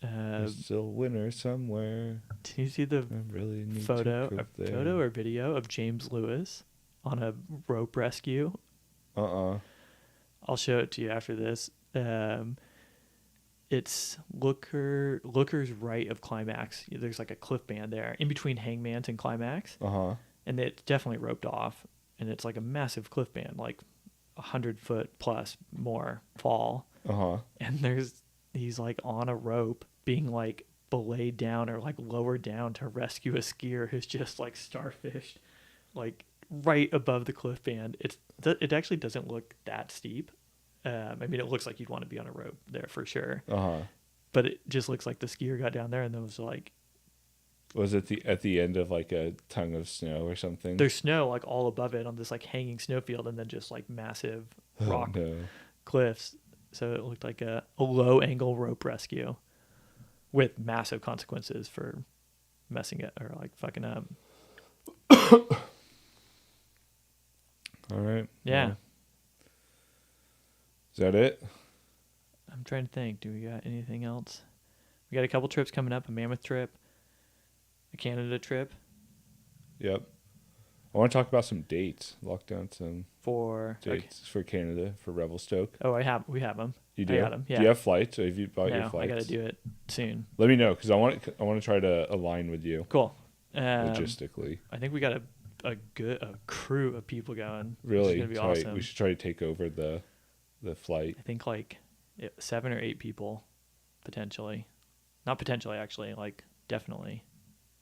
There's still winter somewhere. Did you see the photo or video of James Lewis on a rope rescue? I'll show it to you after this. It's Looker's right of Climax. There's like a cliff band there in between Hangman's and Climax. And it's definitely roped off. And it's like a massive cliff band, like 100-foot plus more fall. And he's like on a rope being like belayed down or like lowered down to rescue a skier who's just like starfished like right above the cliff band. It actually doesn't look that steep. I mean, it looks like you'd want to be on a rope there for sure, but it just looks like the skier got down there and then was like, was it at the end of like a tongue of snow or something? there's snow like all above it on this like hanging snowfield, and then just like massive rock cliffs. So it looked like a low angle rope rescue with massive consequences for messing it or like fucking up. All right. Yeah. Well, is that it? I'm trying to think. Do we got anything else? We got a couple trips coming up, a Mammoth trip, a Canada trip. Yep. I want to talk about some dates. Lock down some dates for Canada, for Revelstoke. Oh, we have them. You do? I got them, yeah. Do you have flights? Or have you bought your No, flights? I got to do it soon. Let me know, because I want to try to align with you. Cool. Logistically. I think we got a crew of people going. Really? Which is gonna be awesome. We should try to take over the flight. I think like 7 or 8 people, potentially. Not potentially, actually, like definitely.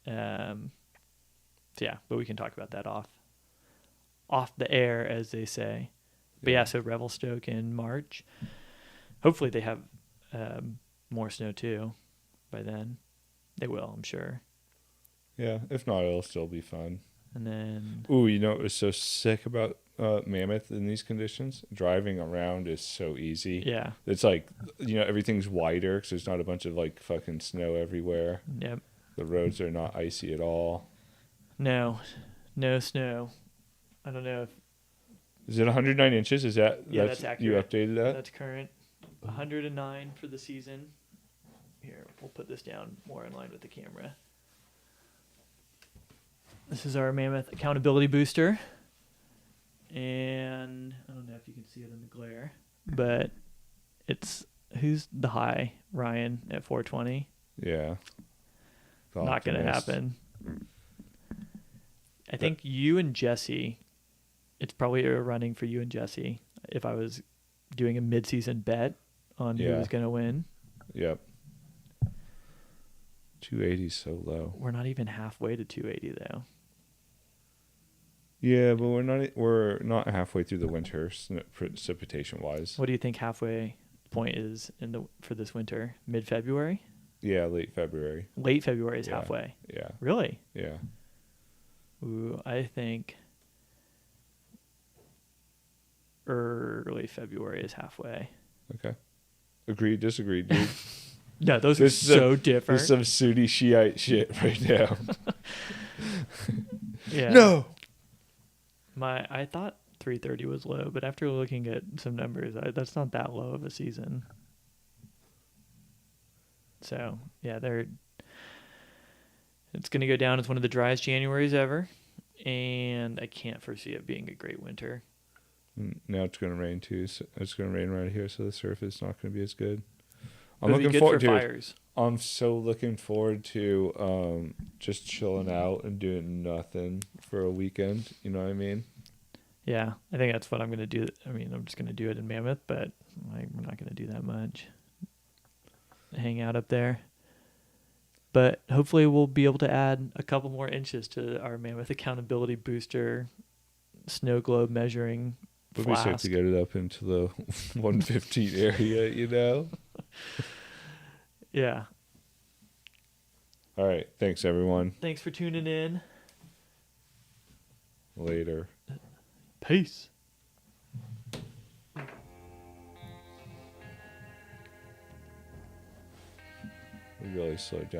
So yeah, but we can talk about that off the air, as they say. But yeah, so Revelstoke in March. Hopefully they have more snow too by then. They will, I'm sure. Yeah, if not, it'll still be fun. And then... Ooh, you know what was so sick about Mammoth in these conditions? Driving around is so easy. Yeah. It's like, everything's wider because there's not a bunch of like fucking snow everywhere. Yep. The roads are not icy at all. No snow. I don't know if... Is it 109 inches? Is that... Yeah, that's accurate. You updated that? That's current. 109 for the season. Here, we'll put this down more in line with the camera. This is our Mammoth accountability booster. And I don't know if you can see it in the glare, but who's the high? Ryan at 420? Yeah. Not going to happen. I think you and Jesse, it's probably a running for you and Jesse if I was doing a mid-season bet on who was going to win. Yep. 280 is so low. We're not even halfway to 280 though. Yeah, but we're not halfway through the winter precipitation wise. What do you think halfway point is for this winter? Mid-February? Yeah, late February. Late February is halfway. Yeah. Really? Yeah. Ooh, I think early February is halfway. Okay. Agreed, disagreed, dude. No, those are so different. This is some Sunni Shiite shit right now. Yeah. No. I thought 330 was low, but after looking at some numbers, that's not that low of a season. So, yeah, it's going to go down as one of the driest Januaries ever, and I can't foresee it being a great winter. Now it's going to rain too. So it's going to rain right here, so the surface is not going to be as good. I'm looking forward to fires. I'm so looking forward to just chilling out and doing nothing for a weekend. You know what I mean? Yeah, I think that's what I'm going to do. I mean, I'm just going to do it in Mammoth, but we're not going to do that much. Hang out up there. But hopefully we'll be able to add a couple more inches to our Mammoth accountability booster snow globe measuring Would be sick to get it up into the 115 area, you know? Yeah. All right. Thanks, everyone. Thanks for tuning in. Later. Peace. We really slowed down.